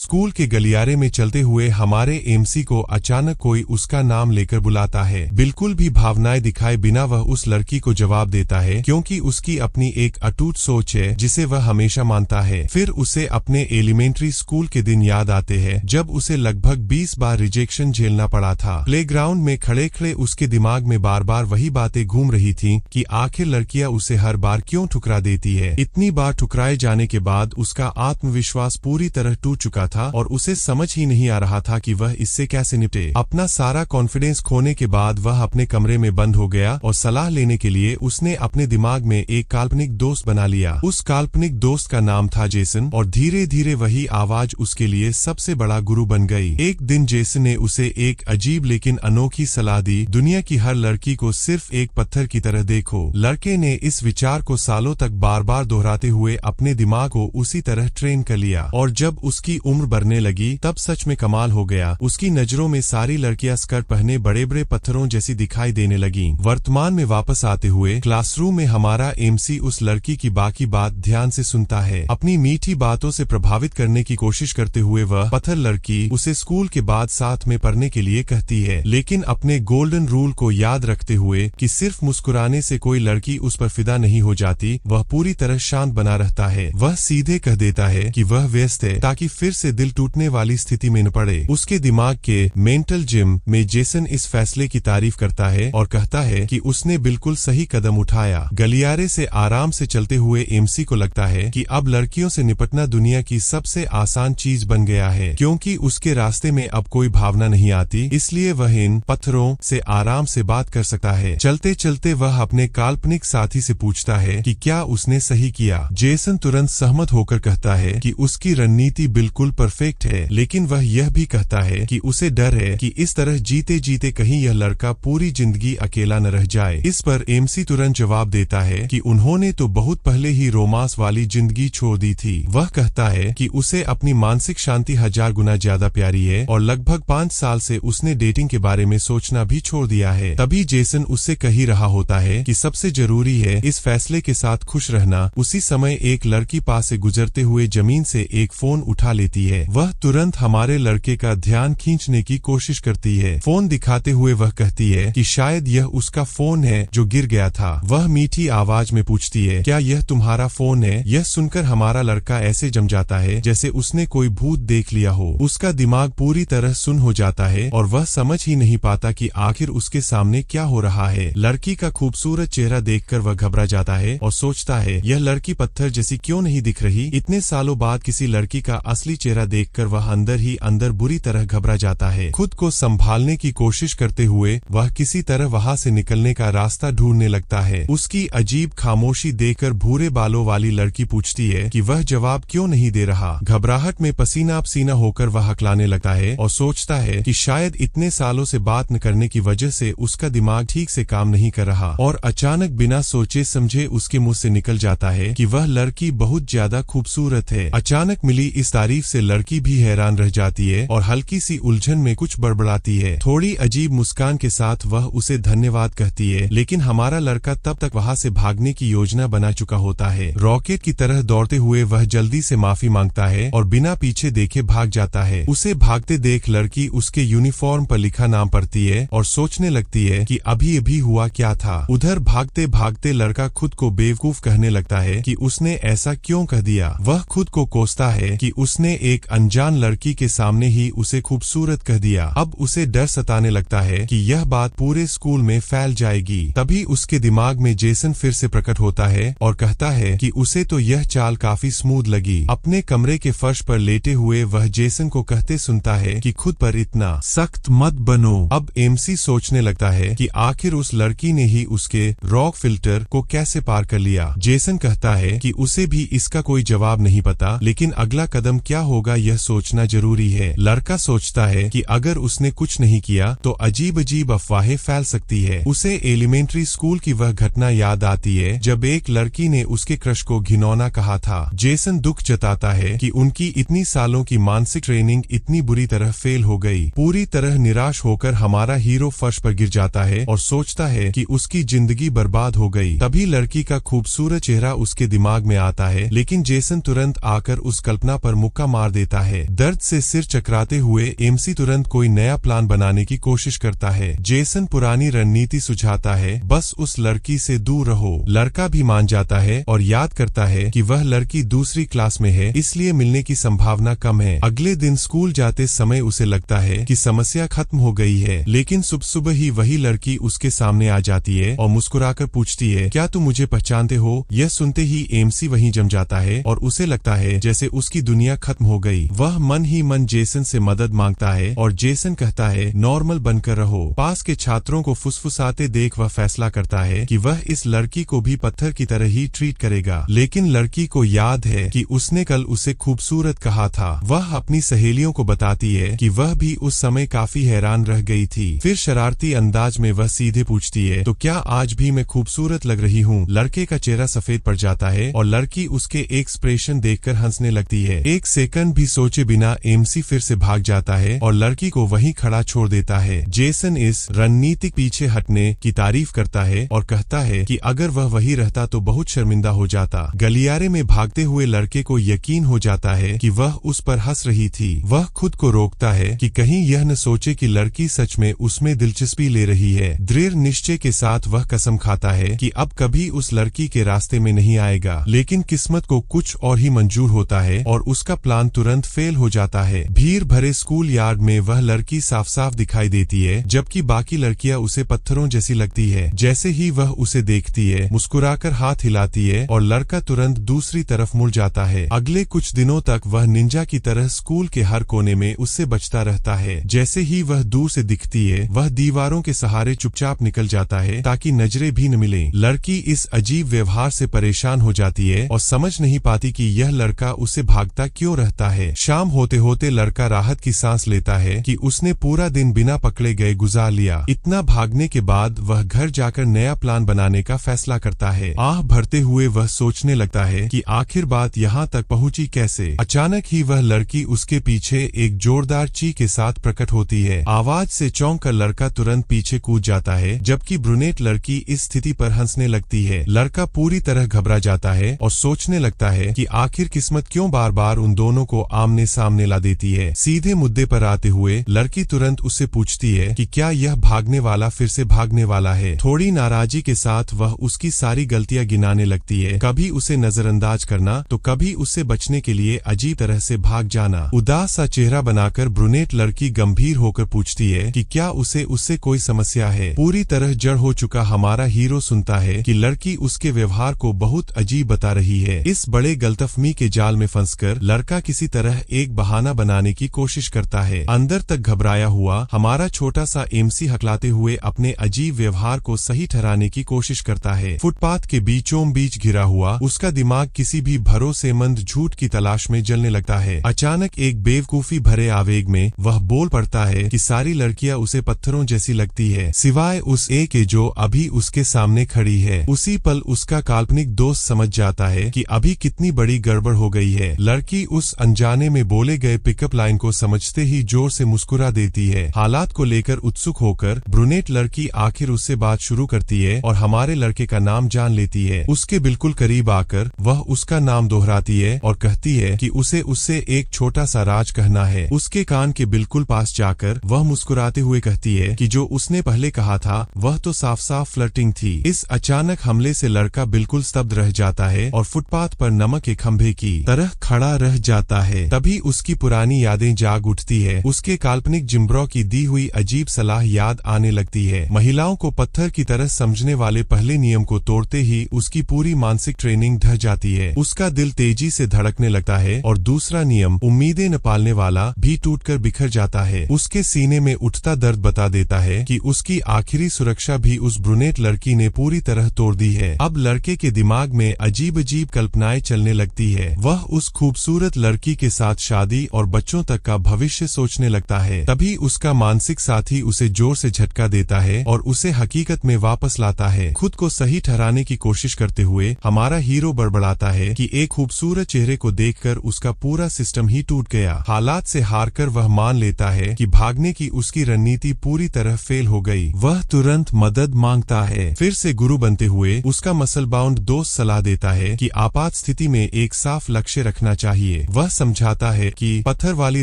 School के गलियारे में चलते हुए हमारे एमसी को अचानक कोई उसका नाम लेकर बुलाता है। बिल्कुल भी भावनाएं दिखाए बिना वह उस लड़की को जवाब देता है, क्योंकि उसकी अपनी एक अटूट सोच है जिसे वह हमेशा मानता है। फिर उसे अपने एलिमेंट्री स्कूल के दिन याद आते हैं जब उसे लगभग 20 बार रिजेक्शन झेलना पड़ा था। प्लेग्राउंड में खड़े खड़े उसके दिमाग में बार बार वही बातें घूम रही थीं कि आखिर लड़कियां उसे हर बार क्यों ठुकरा देती है। इतनी बार ठुकराए जाने के बाद उसका आत्मविश्वास पूरी तरह टूट चुका था और उसे समझ ही नहीं आ रहा था कि वह इससे कैसे निपटे। अपना सारा कॉन्फिडेंस खोने के बाद वह अपने कमरे में बंद हो गया और सलाह लेने के लिए उसने अपने दिमाग में एक काल्पनिक दोस्त बना लिया। उस काल्पनिक दोस्त का नाम था जेसन और धीरे धीरे वही आवाज उसके लिए सबसे बड़ा गुरु बन गई। एक दिन जेसन ने उसे एक अजीब लेकिन अनोखी सलाह दी, दुनिया की हर लड़की को सिर्फ एक पत्थर की तरह देखो। लड़के ने इस विचार को सालों तक बार बार दोहराते हुए अपने दिमाग को उसी तरह ट्रेन कर लिया और जब उसकी उम्र बढ़ने लगी तब सच में कमाल हो गया। उसकी नजरों में सारी लड़कियां स्कर्ट पहने बड़े बड़े पत्थरों जैसी दिखाई देने लगीं। वर्तमान में वापस आते हुए क्लासरूम में हमारा एमसी उस लड़की की बाकी बात ध्यान से सुनता है। अपनी मीठी बातों से प्रभावित करने की कोशिश करते हुए वह पत्थर लड़की उसे स्कूल के बाद साथ में पढ़ने के लिए कहती है, लेकिन अपने गोल्डन रूल को याद रखते हुए कि सिर्फ मुस्कुराने से कोई लड़की उस पर फिदा नहीं हो जाती, वह पूरी तरह शांत बना रहता है। वह सीधे कह देता है कि वह व्यस्त है ताकि फिर से दिल टूटने वाली स्थिति में न पड़े। उसके दिमाग के मेंटल जिम में जेसन इस फैसले की तारीफ करता है और कहता है कि उसने बिल्कुल सही कदम उठाया। गलियारे से आराम से चलते हुए एमसी को लगता है कि अब लड़कियों से निपटना दुनिया की सबसे आसान चीज बन गया है, क्योंकि उसके रास्ते में अब कोई भावना नहीं आती, इसलिए वह इन पत्थरों से आराम से बात कर सकता है। चलते चलते वह अपने काल्पनिक साथी से पूछता है कि क्या उसने सही किया। जेसन तुरंत सहमत होकर कहता है कि उसकी रणनीति बिल्कुल परफेक्ट है, लेकिन वह यह भी कहता है कि उसे डर है कि इस तरह जीते जीते कहीं यह लड़का पूरी जिंदगी अकेला न रह जाए। इस पर एमसी तुरंत जवाब देता है कि उन्होंने तो बहुत पहले ही रोमांस वाली जिंदगी छोड़ दी थी। वह कहता है कि उसे अपनी मानसिक शांति 1000 गुना ज्यादा प्यारी है और लगभग 5 साल से उसने डेटिंग के बारे में सोचना भी छोड़ दिया है। तभी जेसन उससे कह ही रहा होता है कि सबसे जरूरी है इस फैसले के साथ खुश रहना। उसी समय एक लड़की पास से गुजरते हुए जमीन से एक फोन उठा लेती है। वह तुरंत हमारे लड़के का ध्यान खींचने की कोशिश करती है। फोन दिखाते हुए वह कहती है कि शायद यह उसका फोन है जो गिर गया था। वह मीठी आवाज में पूछती है, क्या यह तुम्हारा फोन है? यह सुनकर हमारा लड़का ऐसे जम जाता है जैसे उसने कोई भूत देख लिया हो। उसका दिमाग पूरी तरह सुन्न हो जाता है और वह समझ ही नहीं पाता कि आखिर उसके सामने क्या हो रहा है। लड़की का खूबसूरत चेहरा देखकर वह घबरा जाता है और सोचता है, यह लड़की पत्थर जैसी क्यों नहीं दिख रही। इतने सालों बाद किसी लड़की का असली चेहरा देखकर वह अंदर ही अंदर बुरी तरह घबरा जाता है। खुद को संभालने की कोशिश करते हुए वह किसी तरह वहां से निकलने का रास्ता ढूंढने लगता है। उसकी अजीब खामोशी देखकर भूरे बालों वाली लड़की पूछती है कि वह जवाब क्यों नहीं दे रहा। घबराहट में पसीना पसीना होकर वह हकलाने लगता है और सोचता है कि शायद इतने सालों से बात न करने की वजह से उसका दिमाग ठीक से काम नहीं कर रहा। और अचानक बिना सोचे समझे उसके मुंह से निकल जाता है कि वह लड़की बहुत ज्यादा खूबसूरत है। अचानक मिली इस तारीफ से लड़की भी हैरान रह जाती है और हल्की सी उलझन में कुछ बड़बड़ाती है। थोड़ी अजीब मुस्कान के साथ वह उसे धन्यवाद कहती है, लेकिन हमारा लड़का तब तक वहां से भागने की योजना बना चुका होता है। रॉकेट की तरह दौड़ते हुए वह जल्दी से माफी मांगता है और बिना पीछे देखे भाग जाता है। उसे भागते देख लड़की उसके यूनिफॉर्म पर लिखा नाम पढ़ती है और सोचने लगती है कि अभी अभी हुआ क्या था। उधर भागते भागते लड़का खुद को बेवकूफ कहने लगता है कि उसने ऐसा क्यों कह दिया। वह खुद को कोसता है कि उसने एक अनजान लड़की के सामने ही उसे खूबसूरत कह दिया। अब उसे डर सताने लगता है कि यह बात पूरे स्कूल में फैल जाएगी। तभी उसके दिमाग में जेसन फिर से प्रकट होता है और कहता है कि उसे तो यह चाल काफी स्मूथ लगी। अपने कमरे के फर्श पर लेटे हुए वह जेसन को कहते सुनता है कि खुद पर इतना सख्त मत बनो। अब एमसी सोचने लगता है कि आखिर उस लड़की ने ही उसके रॉक फिल्टर को कैसे पार कर लिया। जेसन कहता है कि उसे भी इसका कोई जवाब नहीं पता, लेकिन अगला कदम क्या होगा यह सोचना जरूरी है। लड़का सोचता है कि अगर उसने कुछ नहीं किया तो अजीब अजीब अफवाहें फैल सकती है। उसे एलिमेंट्री स्कूल की वह घटना याद आती है जब एक लड़की ने उसके क्रश को घिनौना कहा था। जेसन दुख जताता है कि उनकी इतनी सालों की मानसिक ट्रेनिंग इतनी बुरी तरह फेल हो गई। पूरी तरह निराश होकर हमारा हीरो फर्श पर गिर जाता है और सोचता है कि उसकी जिंदगी बर्बाद हो गई। तभी लड़की का खूबसूरत चेहरा उसके दिमाग में आता है, लेकिन जेसन तुरंत आकर उस कल्पना पर मुक्का मार मार देता है। दर्द से सिर चकराते हुए एमसी तुरंत कोई नया प्लान बनाने की कोशिश करता है। जेसन पुरानी रणनीति सुझाता है, बस उस लड़की से दूर रहो। लड़का भी मान जाता है और याद करता है कि वह लड़की दूसरी क्लास में है, इसलिए मिलने की संभावना कम है। अगले दिन स्कूल जाते समय उसे लगता है कि समस्या खत्म हो गई है, लेकिन सुबह सुबह ही वही लड़की उसके सामने आ जाती है और मुस्कुराकर पूछती है, क्या तुम मुझे पहचानते हो? यह सुनते ही एमसी वहीं जम जाता है और उसे लगता है जैसे उसकी दुनिया खत्म हो गई। वह मन ही मन जेसन से मदद मांगता है और जेसन कहता है, नॉर्मल बनकर रहो। पास के छात्रों को फुसफुसाते देख वह फैसला करता है कि वह इस लड़की को भी पत्थर की तरह ही ट्रीट करेगा, लेकिन लड़की को याद है कि उसने कल उसे खूबसूरत कहा था। वह अपनी सहेलियों को बताती है कि वह भी उस समय काफी हैरान रह गई थी। फिर शरारती अंदाज में वह सीधे पूछती है, तो क्या आज भी मैं खूबसूरत लग रही हूँ? लड़के का चेहरा सफेद पड़ जाता है और लड़की उसके एक्सप्रेशन देखकर हंसने लगती है। एक सेकंड भी सोचे बिना एमसी फिर से भाग जाता है और लड़की को वहीं खड़ा छोड़ देता है। जेसन इस रणनीतिक पीछे हटने की तारीफ करता है और कहता है कि अगर वह वही रहता तो बहुत शर्मिंदा हो जाता। गलियारे में भागते हुए लड़के को यकीन हो जाता है कि वह उस पर हंस रही थी। वह खुद को रोकता है कि कहीं यह न सोचे कि लड़की सच में उसमें दिलचस्पी ले रही है। दृढ़ निश्चय के साथ वह कसम खाता है कि अब कभी उस लड़की के रास्ते में नहीं आएगा, लेकिन किस्मत को कुछ और ही मंजूर होता है और उसका प्लान तुरंत फेल हो जाता है। भीड़ भरे स्कूल यार्ड में वह लड़की साफ साफ दिखाई देती है, जबकि बाकी लड़कियां उसे पत्थरों जैसी लगती है। जैसे ही वह उसे देखती है, मुस्कुराकर हाथ हिलाती है और लड़का तुरंत दूसरी तरफ मुड़ जाता है। अगले कुछ दिनों तक वह निंजा की तरह स्कूल के हर कोने में उससे बचता रहता है। जैसे ही वह दूर से दिखती है, वह दीवारों के सहारे चुपचाप निकल जाता है ताकि नजरें भी न मिलें। लड़की इस अजीब व्यवहार से परेशान हो जाती है और समझ नहीं पाती कि यह लड़का उसे भागता क्यों रहता है। शाम होते होते लड़का राहत की सांस लेता है कि उसने पूरा दिन बिना पकड़े गए गुजार लिया। इतना भागने के बाद वह घर जाकर नया प्लान बनाने का फैसला करता है। आह भरते हुए वह सोचने लगता है कि आखिर बात यहाँ तक पहुँची कैसे। अचानक ही वह लड़की उसके पीछे एक जोरदार ची के साथ प्रकट होती है। आवाज से चौंक कर लड़का तुरंत पीछे कूद जाता है, जबकि ब्रूनेट लड़की इस स्थिति पर हंसने लगती है। लड़का पूरी तरह घबरा जाता है और सोचने लगता है कि आखिर किस्मत क्यों बार बार उन दोनों को आमने सामने ला देती है। सीधे मुद्दे पर आते हुए लड़की तुरंत उससे पूछती है कि क्या यह भागने वाला फिर से भागने वाला है। थोड़ी नाराजी के साथ वह उसकी सारी गलतियां गिनाने लगती है, कभी उसे नजरअंदाज करना तो कभी उससे बचने के लिए अजीब तरह से भाग जाना। उदास सा चेहरा बनाकर ब्रूनेट लड़की गंभीर होकर पूछती है कि क्या उससे कोई समस्या है। पूरी तरह जड़ हो चुका हमारा हीरो सुनता है कि लड़की उसके व्यवहार को बहुत अजीब बता रही है। इस बड़े गलतफहमी के जाल में फंसकर लड़का किसी तरह एक बहाना बनाने की कोशिश करता है। अंदर तक घबराया हुआ हमारा छोटा सा एमसी हकलाते हुए अपने अजीब व्यवहार को सही ठहराने की कोशिश करता है। फुटपाथ के बीचों बीच घिरा हुआ उसका दिमाग किसी भी भरोसेमंद झूठ की तलाश में जलने लगता है। अचानक एक बेवकूफी भरे आवेग में वह बोल पड़ता है कि सारी लड़कियां उसे पत्थरों जैसी लगती है, सिवाय उस एक के जो अभी उसके सामने खड़ी है। उसी पल उसका काल्पनिक दोस्त समझ जाता है कि अभी कितनी बड़ी गड़बड़ हो गई है। लड़की उस अनजाने में बोले गए पिकअप लाइन को समझते ही जोर से मुस्कुरा देती है। हालात को लेकर उत्सुक होकर ब्रूनेट लड़की आखिर उससे बात शुरू करती है और हमारे लड़के का नाम जान लेती है। उसके बिल्कुल करीब आकर वह उसका नाम दोहराती है और कहती है कि उससे एक छोटा सा राज कहना है। उसके कान के बिल्कुल पास जाकर वह मुस्कुराते हुए कहती है कि जो उसने पहले कहा था वह तो साफ साफ फ्लर्टिंग थी। इस अचानक हमले से लड़का बिल्कुल स्तब्ध रह जाता है और फुटपाथ पर नमक के खंभे की तरह खड़ा रह जाता है। तभी उसकी पुरानी यादें जाग उठती है। उसके काल्पनिक जिम्ब्रो की दी हुई अजीब सलाह याद आने लगती है। महिलाओं को पत्थर की तरह समझने वाले पहले नियम को तोड़ते ही उसकी पूरी मानसिक ट्रेनिंग ढह जाती है। उसका दिल तेजी से धड़कने लगता है और दूसरा नियम उम्मीदें न पालने वाला भी टूटकर बिखर जाता है। उसके सीने में उठता दर्द बता देता है कि उसकी आखिरी सुरक्षा भी उस ब्रूनेट लड़की ने पूरी तरह तोड़ दी है। अब लड़के के दिमाग में अजीब अजीब कल्पनाएं चलने लगती है। वह उस खूबसूरत लड़की के साथ शादी और बच्चों तक का भविष्य सोचने लगता है। तभी उसका मानसिक साथी उसे जोर से झटका देता है और उसे हकीकत में वापस लाता है। खुद को सही ठहराने की कोशिश करते हुए हमारा हीरो बड़बड़ाता है कि एक खूबसूरत चेहरे को देखकर उसका पूरा सिस्टम ही टूट गया। हालात से हारकर वह मान लेता है कि भागने की उसकी रणनीति पूरी तरह फेल हो गई। वह तुरंत मदद मांगता है। फिर से गुरु बनते हुए उसका मसल बाउंड दोस्त सलाह देता है कि आपात स्थिति में एक साफ लक्ष्य रखना चाहिए। वह समझाता है कि पत्थर वाली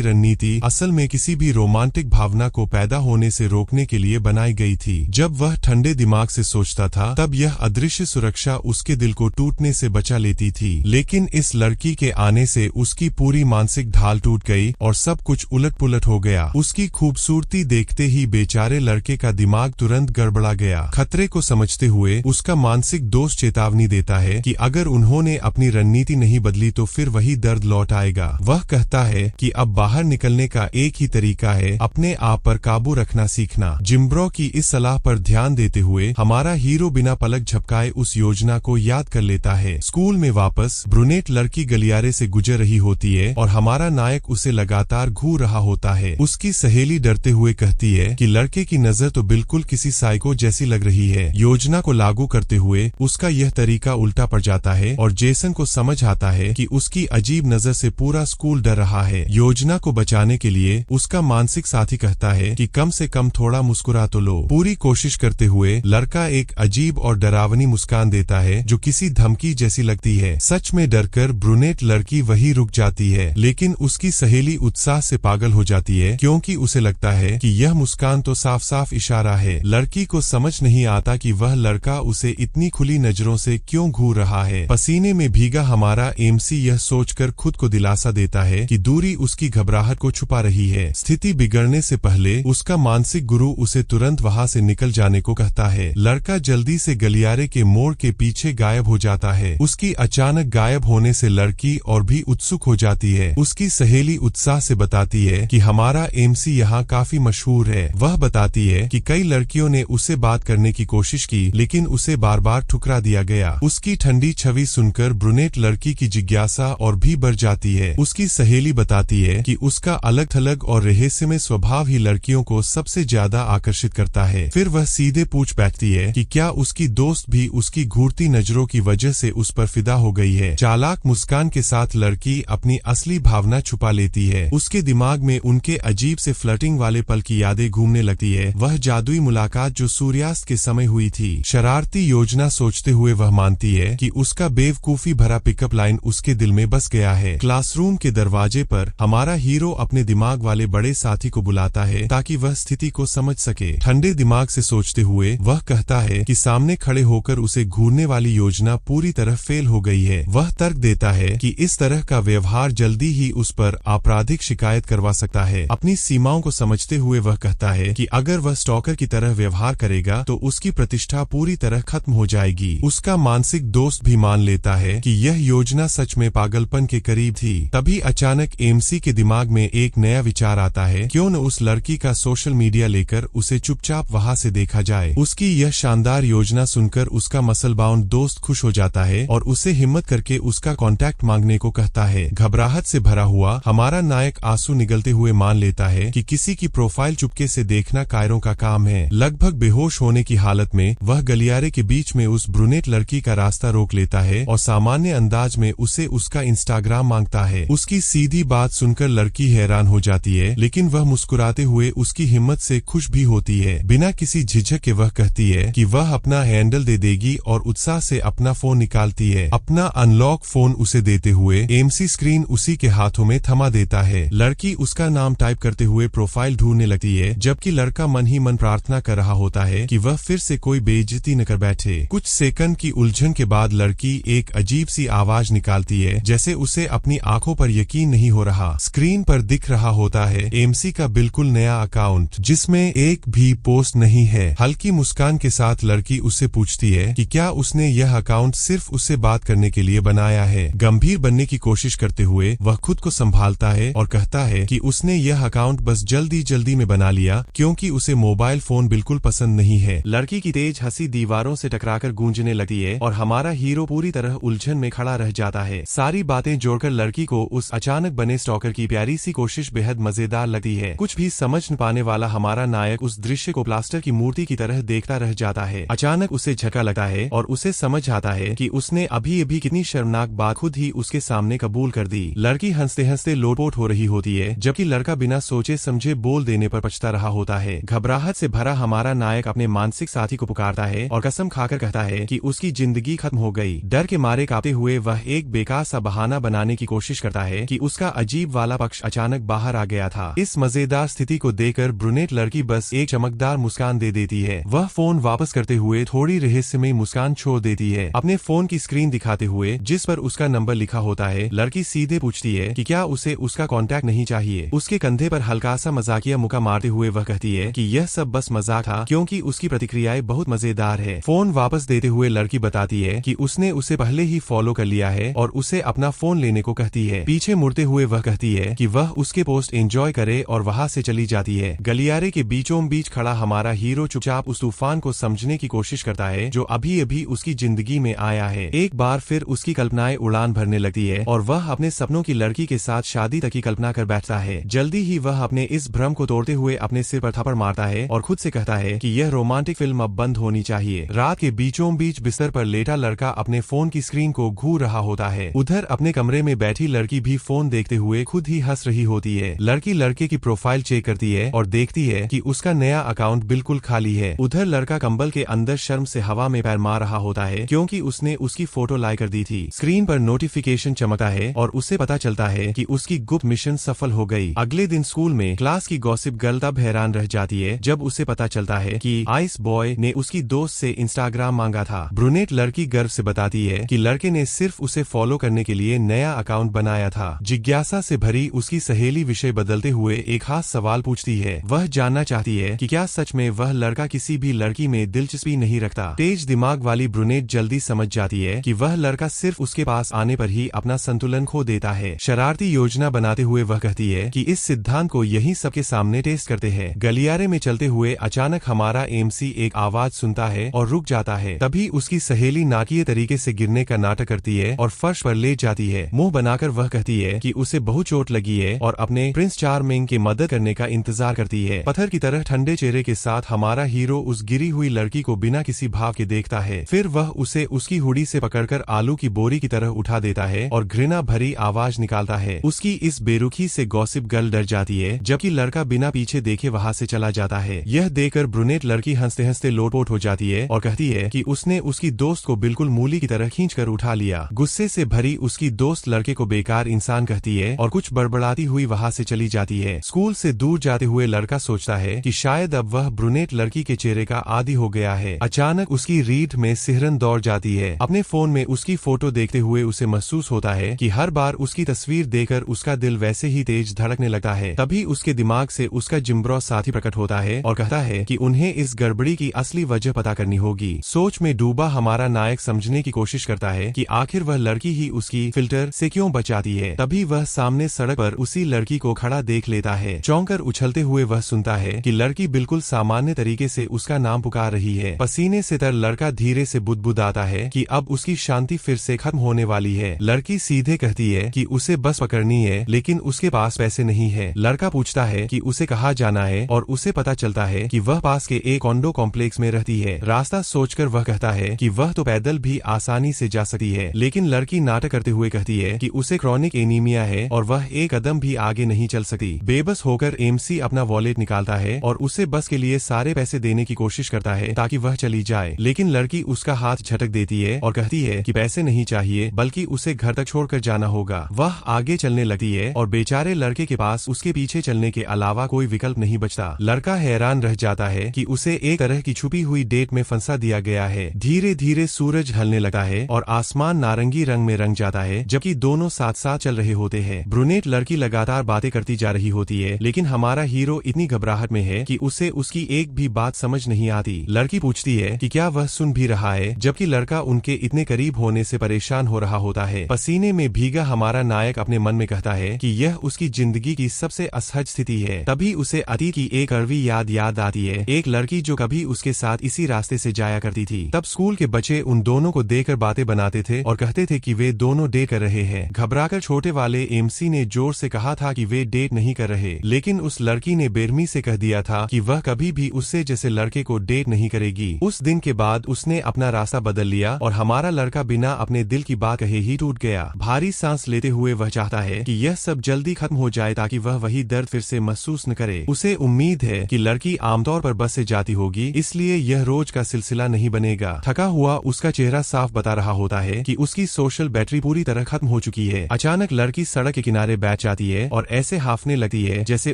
रणनीति असल में किसी भी रोमांटिक भावना को पैदा होने से रोकने के लिए बनाई गई थी। जब वह ठंडे दिमाग से सोचता था तब यह अदृश्य सुरक्षा उसके दिल को टूटने से बचा लेती थी। लेकिन इस लड़की के आने से उसकी पूरी मानसिक ढाल टूट गई और सब कुछ उलट-पुलट हो गया। उसकी खूबसूरती देखते ही बेचारे लड़के का दिमाग तुरंत गड़बड़ा गया। खतरे को समझते हुए उसका मानसिक दोस्त चेतावनी देता है कि अगर उन्होंने अपनी रणनीति नहीं बदली तो फिर वही दर्द लौट आएगा। वह कहता है कि अब बाहर निकलने का एक ही तरीका है, अपने आप पर काबू रखना सीखना। जिम्ब्रो की इस सलाह पर ध्यान देते हुए हमारा हीरो बिना पलक झपकाए उस योजना को याद कर लेता है। स्कूल में वापस ब्रूनेट लड़की गलियारे से गुजर रही होती है और हमारा नायक उसे लगातार घूर रहा होता है। उसकी सहेली डरते हुए कहती है कि लड़के की नजर तो बिल्कुल किसी साइको जैसी लग रही है। योजना को लागू करते हुए उसका यह तरीका उल्टा पड़ जाता है और जेसन को समझ आता है कि उसकी अजीब नजर से पूरा स्कूल डर रहा है। योजना को बचाने के लिए उसका मानसिक साथी कहता है कि कम से कम थोड़ा मुस्कुरा तो लो। पूरी कोशिश करते हुए लड़का एक अजीब और डरावनी मुस्कान देता है जो किसी धमकी जैसी लगती है। सच में डरकर ब्रूनेट लड़की वही रुक जाती है, लेकिन उसकी सहेली उत्साह से पागल हो जाती है क्योंकि उसे लगता है कि यह मुस्कान तो साफ साफ इशारा है। लड़की को समझ नहीं आता कि वह लड़का उसे इतनी खुली नजरों से क्यों घूर रहा है। पसीने में भीगा हमारा एमसी यह सोचकर खुद को दिलासा देता है कि दूरी उसकी घबराहट को छुपा रही है। स्थिति बिगड़ने से पहले उसका मानसिक गुरु उसे तुरंत वहां से निकल जाने को कहता है। लड़का जल्दी से गलियारे के मोड़ के पीछे गायब हो जाता है। उसकी अचानक गायब होने से लड़की और भी उत्सुक हो जाती है। उसकी सहेली उत्साह से बताती है कि हमारा एमसी यहाँ काफी मशहूर है। वह बताती है कि कई लड़कियों ने उससे बात करने की कोशिश की लेकिन उसे बार बार ठुकरा दिया गया। उसकी ठंडी छवि सुनकर ब्रूनेट लड़की की जिज्ञासा और भी बढ़ जाती है। उसकी सहेली बताती है कि उसका अलग थलग और रहस्यमय स्वभाव ही लड़कियों को सबसे ज्यादा आकर्षित करता है। फिर वह सीधे पूछ बैठती है कि क्या उसकी दोस्त भी उसकी घूरती नजरों की वजह से उस पर फिदा हो गई है। चालाक मुस्कान के साथ लड़की अपनी असली भावना छुपा लेती है। उसके दिमाग में उनके अजीब से फ्लर्टिंग वाले पल की यादें घूमने लगती है। वह जादुई मुलाकात जो सूर्यास्त के समय हुई थी। शरारती योजना सोचते हुए वह मानती है कि उसका बेवकूफी भरा पिकअप लाइन उसके दिल में बस गया है। क्लासरूम के दरवाजे पर हमारा हीरो अपने दिमाग वाले बड़े साथी को बुलाता है ताकि वह स्थिति को समझ सके। ठंडे दिमाग से सोचते हुए वह कहता है कि सामने खड़े होकर उसे घूरने वाली योजना पूरी तरह फेल हो गई है। वह तर्क देता है कि इस तरह का व्यवहार जल्दी ही उस पर आपराधिक शिकायत करवा सकता है। अपनी सीमाओं को समझते हुए वह कहता है कि अगर वह स्टॉकर की तरह व्यवहार करेगा तो उसकी प्रतिष्ठा पूरी तरह खत्म हो जाएगी। उसका मानसिक दोस्त भी मान लेता है कि यह योजना सच में पागलपन के करीब थी। तभी अचानक एमसी के दिमाग में एक नया विचार आता है, क्यों न उस लड़की का सोशल मीडिया लेकर उसे चुपचाप वहां से देखा जाए। उसकी यह शानदार योजना सुनकर उसका मसल बाउंड दोस्त खुश हो जाता है और उसे हिम्मत करके उसका कांटेक्ट मांगने को कहता है। घबराहट से भरा हुआ हमारा नायक आंसू निगलते हुए मान लेता है कि किसी की प्रोफाइल चुपके से देखना कायरों का काम है। लगभग बेहोश होने की हालत में वह गलियारे के बीच में उस ब्रूनेट लड़की का रास्ता रोक लेता है और सामान्य अंदाज में उसे उसका इंस्टाग्राम मांगता है। उसकी सीधी बात सुनकर लड़की हैरान हो जाती है, लेकिन वह मुस्कुराते हुए उसकी हिम्मत से खुश भी होती है। बिना किसी झिझक के वह कहती है कि वह अपना हैंडल दे देगी और उत्साह से अपना फोन निकालती है। अपना अनलॉक फोन उसे देते हुए एमसी स्क्रीन उसी के हाथों में थमा देता है। लड़की उसका नाम टाइप करते हुए प्रोफाइल ढूंढने लगती है, जबकि लड़का मन ही मन प्रार्थना कर रहा होता है कि वह फिर से कोई बेइज्जती न कर बैठे। कुछ सेकंड की उलझन के बाद लड़की एक अजीब सी आवाज निकालती है, जैसे उसे अपनी आंखों पर यकीन नहीं हो रहा। स्क्रीन पर दिख रहा होता है एमसी का बिल्कुल नया अकाउंट, जिसमें एक भी पोस्ट नहीं है। हल्की मुस्कान के साथ लड़की उससे पूछती है कि क्या उसने यह अकाउंट सिर्फ उससे बात करने के लिए बनाया है। गंभीर बनने की कोशिश करते हुए वह खुद को संभालता है और कहता है कि उसने यह अकाउंट बस जल्दी में बना लिया क्योंकि उसे मोबाइल फोन बिल्कुल पसंद नहीं है। लड़की की तेज हंसी दीवारों से टकराकर गूंजने लगती है और हमारा हीरो पूरी तरह उलझन में खड़ा रह जाता है। सारी बातें जोड़कर लड़की को उस अचानक बने स्टॉकर की प्यारी सी कोशिश बेहद मजेदार लगती है। कुछ भी समझ न पाने वाला हमारा नायक उस दृश्य को प्लास्टर की मूर्ति की तरह देखता रह जाता है। अचानक उसे झटका लगता है और उसे समझ आता है कि उसने अभी कितनी शर्मनाक बात खुद ही उसके सामने कबूल कर दी। लड़की हंसते हंसते लोटपोट हो रही होती है, जबकि लड़का बिना सोचे समझे बोल देने पर पछता रहा होता है। घबराहट से भरा हमारा नायक अपने मानसिक साथी को पुकारता है और कसम खाकर कहता है कि उसकी जिंदगी खत्म हो गई। डर के मारे कांपते हुए वह एक बेकार सा बहाना बनाने की कोशिश करता है कि उसका अजीब वाला पक्ष अचानक बाहर आ गया था। इस मजेदार स्थिति को देखकर ब्रुनेट लड़की बस एक चमकदार मुस्कान दे देती है। वह फोन वापस करते हुए थोड़ी रहस्यमयी मुस्कान छोड़ देती है। अपने फोन की स्क्रीन दिखाते हुए जिस पर उसका नंबर लिखा होता है, लड़की सीधे पूछती है कि क्या उसे उसका कॉन्टैक्ट नहीं चाहिए। उसके कंधे पर हल्का सा मजाकिया मुका मारते हुए वह कहती है कि यह सब बस मजाक था, क्योंकि उसकी प्रतिक्रियाएं बहुत मजेदार है। फोन वापस देते हुए लड़की बताती है कि उसने उसे पहले ही फॉलो कर लिया है और उसे अपना फोन लेने को कहती है। पीछे मुड़ते हुए वह कहती है कि वह उसके पोस्ट एंजॉय करे और वहां से चली जाती है। गलियारे के बीचों बीच खड़ा हमारा हीरो चुपचाप उस तूफान को समझने की कोशिश करता है जो अभी अभी उसकी जिंदगी में आया है। एक बार फिर उसकी कल्पनाएं उड़ान भरने लगती है और वह अपने सपनों की लड़की के साथ शादी तक की कल्पना कर बैठता है। जल्दी ही वह अपने इस भ्रम को तोड़ते हुए अपने सिर पर थप्पड़ मारता है और खुद से कहता है कि यह रोमांटिक फिल्म अब बंद होनी चाहिए। रात के बीचों बीच बिस्तर पर लेटा लड़का अपने फोन की स्क्रीन को घूर रहा होता है। उधर अपने कमरे में बैठी लड़की भी फोन देखते हुए खुद ही हंस रही होती है। लड़की लड़के की प्रोफाइल चेक करती है और देखती है कि उसका नया अकाउंट बिल्कुल खाली है। उधर लड़का कंबल के अंदर शर्म से हवा में पैर मार रहा होता है, क्योंकि उसने उसकी फोटो लाइक कर दी थी। स्क्रीन पर नोटिफिकेशन चमकता है और उसे पता चलता है कि उसकी गुप्त मिशन सफल हो गई। अगले दिन स्कूल में क्लास की गॉसिप गर्ल तब हैरान रह जाती है जब उसे पता चलता है कि आइस बॉय ने उसकी दोस्त से इंस्टाग्राम मांगा था। ब्रुनेट लड़की गर्व से बताती है कि लड़के ने सिर्फ उसे फॉलो करने के लिए नया अकाउंट बनाया था। जिज्ञासा से भरी उसकी सहेली विषय बदलते हुए एक खास सवाल पूछती है। वह जानना चाहती है कि क्या सच में वह लड़का किसी भी लड़की में दिलचस्पी नहीं रखता। तेज दिमाग वाली ब्रुनेट जल्दी समझ जाती है कि वह लड़का सिर्फ उसके पास आने पर ही अपना संतुलन खो देता है। शरारती योजना बनाते हुए वह कहती है कि इस सिद्धांत को यही सबके सामने टेस्ट करते हैं। गलियारे में चलते हुए अचानक हमारा एमसी एक आवाज सुनता है और रुक जाता है। तभी उसकी सहेली नाटकीय तरीके से गिरने का नाटक करती है और फर्श पर ले जाती है। मुंह बनाकर वह कहती है कि उसे बहुत चोट लगी है और अपने प्रिंस चार्मिंग की मदद करने का इंतजार करती है। पत्थर की तरह ठंडे चेहरे के साथ हमारा हीरो उस गिरी हुई लड़की को बिना किसी भाव के देखता है। फिर वह उसे उसकी हुडी से पकड़कर आलू की बोरी की तरह उठा देता है और घृणा भरी आवाज निकालता है। उसकी इस बेरुखी से गॉसिप गर्ल डर जाती है, जबकि लड़का बिना पीछे देखे वहां से चला जाता है। यह देखकर ब्रुनेट लड़की हंसते हंसते लोटपोट हो जाती है और कहती है कि उसने उसकी दोस्त को बिल्कुल मूली की तरह खींचकर उठा लिया। गुस्से से भरी उसकी दोस्त लड़के को बेकार इंसान कहती है और कुछ बड़बड़ाती हुई वहां से चली जाती है। स्कूल से दूर जाते हुए लड़का सोचता है कि शायद अब वह ब्रुनेट लड़की के चेहरे का आदी हो गया है। अचानक उसकी रीढ़ में सिहरन दौड़ जाती है। अपने फोन में उसकी फोटो देखते हुए उसे महसूस होता है कि हर बार उसकी तस्वीर देखकर उसका दिल वैसे ही तेज धड़कने लगता है। तभी उसके दिमाग से उसका जिम्ब्रो साथी प्रकट होता है और कहता है कि उन्हें इस गड़बड़ी की असली वजह पता करनी होगी। सोच में डूबा हमारा नायक समझने की कोशिश करता है कि आखिर वह लड़की ही उसकी फिल्टर से क्यों बचाती है। तभी वह सामने सड़क पर उसी लड़की को खड़ा देख लेता है। चौंकर उछलते हुए वह सुनता है कि लड़की बिल्कुल सामान्य तरीके से उसका नाम पुकार रही है। पसीने से तर लड़का धीरे से बुदबुदाता है कि अब उसकी शांति फिर से खत्म होने वाली है। लड़की सीधे कहती है कि उसे बस पकड़नी है, लेकिन उसके पास पैसे नहीं है। लड़का पूछता है कि उसे कहाँ जाना है और उसे पता चलता है कि वह पास के एक कॉन्डो कॉम्प्लेक्स में रहती है। रास्ता सोचकर वह कहता है कि वह तो पैदल भी आसानी से जा सकती है, लेकिन लड़की नाटक करते हुए कहती है कि उसे क्रॉनिक एनीमिया है और वह एक कदम भी आगे नहीं चल सकती। बेबस होकर एमसी अपना वॉलेट निकालता है और उसे बस के लिए सारे पैसे देने की कोशिश करता है ताकि वह चली जाए, लेकिन लड़की उसका हाथ झटक देती है और कहती है कि पैसे नहीं चाहिए, बल्कि उसे घर तक छोड़कर जाना होगा। वह आगे चलने लगती है और बेचारे लड़के के पास उसके पीछे चलने के अलावा कोई विकल्प नहीं बचता। लड़का हैरान रह जाता है कि उसे एक तरह की छुपी हुई डेट में फंसा दिया गया है। धीरे धीरे सूरज ढलने लगता है और आसमान नारंगी रंग में रंग जाता है, जबकि दोनों साथ साथ चल रहे होते हैं। ब्रुनेट लड़की लगातार बातें करती जा रही होती है, लेकिन हमारा हीरो इतनी घबराहट में है कि उसे उसकी एक भी बात समझ नहीं आती। लड़की पूछती है कि क्या वह सुन भी रहा है, जबकि लड़का उनके इतने करीब होने से परेशान हो रहा होता है। पसीने में भीगा हमारा नायक अपने मन में कहता है कि यह उसकी जिंदगी की सबसे असहज स्थिति है। तभी उसे अतीत की एक कड़वी याद आती है, एक लड़की जो कभी उसके साथ इसी रास्ते से जाया करती थी। तब स्कूल के बच्चे उन दोनों को देखकर बातें बनाते थे और कहते थे कि वे दोनों डेट कर रहे हैं। घबराकर छोटे वाले एमसी ने जोर से कहा था कि वे डेट नहीं कर रहे, लेकिन उस लड़की ने बेरहमी से कह दिया था कि वह कभी भी उससे जैसे लड़के को डेट नहीं करेगी। उस दिन के बाद उसने अपना रास्ता बदल लिया और हमारा लड़का बिना अपने दिल की बात कहे ही टूट गया। भारी सांस लेते हुए वह चाहता है कि यह सब जल्दी खत्म हो जाए ताकि वह वही दर्द फिर से महसूस न करे। उसे उम्मीद है कि लड़की आमतौर पर बस से जाती होगी, इसलिए यह रोज का सिलसिला नहीं बनेगा। थका हुआ उसका चेहरा साफ बता रहा होता है कि उसकी सोशल बैटरी पूरी तरह खत्म हो चुकी है। अचानक लड़की सड़क के किनारे बैठ जाती है और ऐसे हाफने लगती है जैसे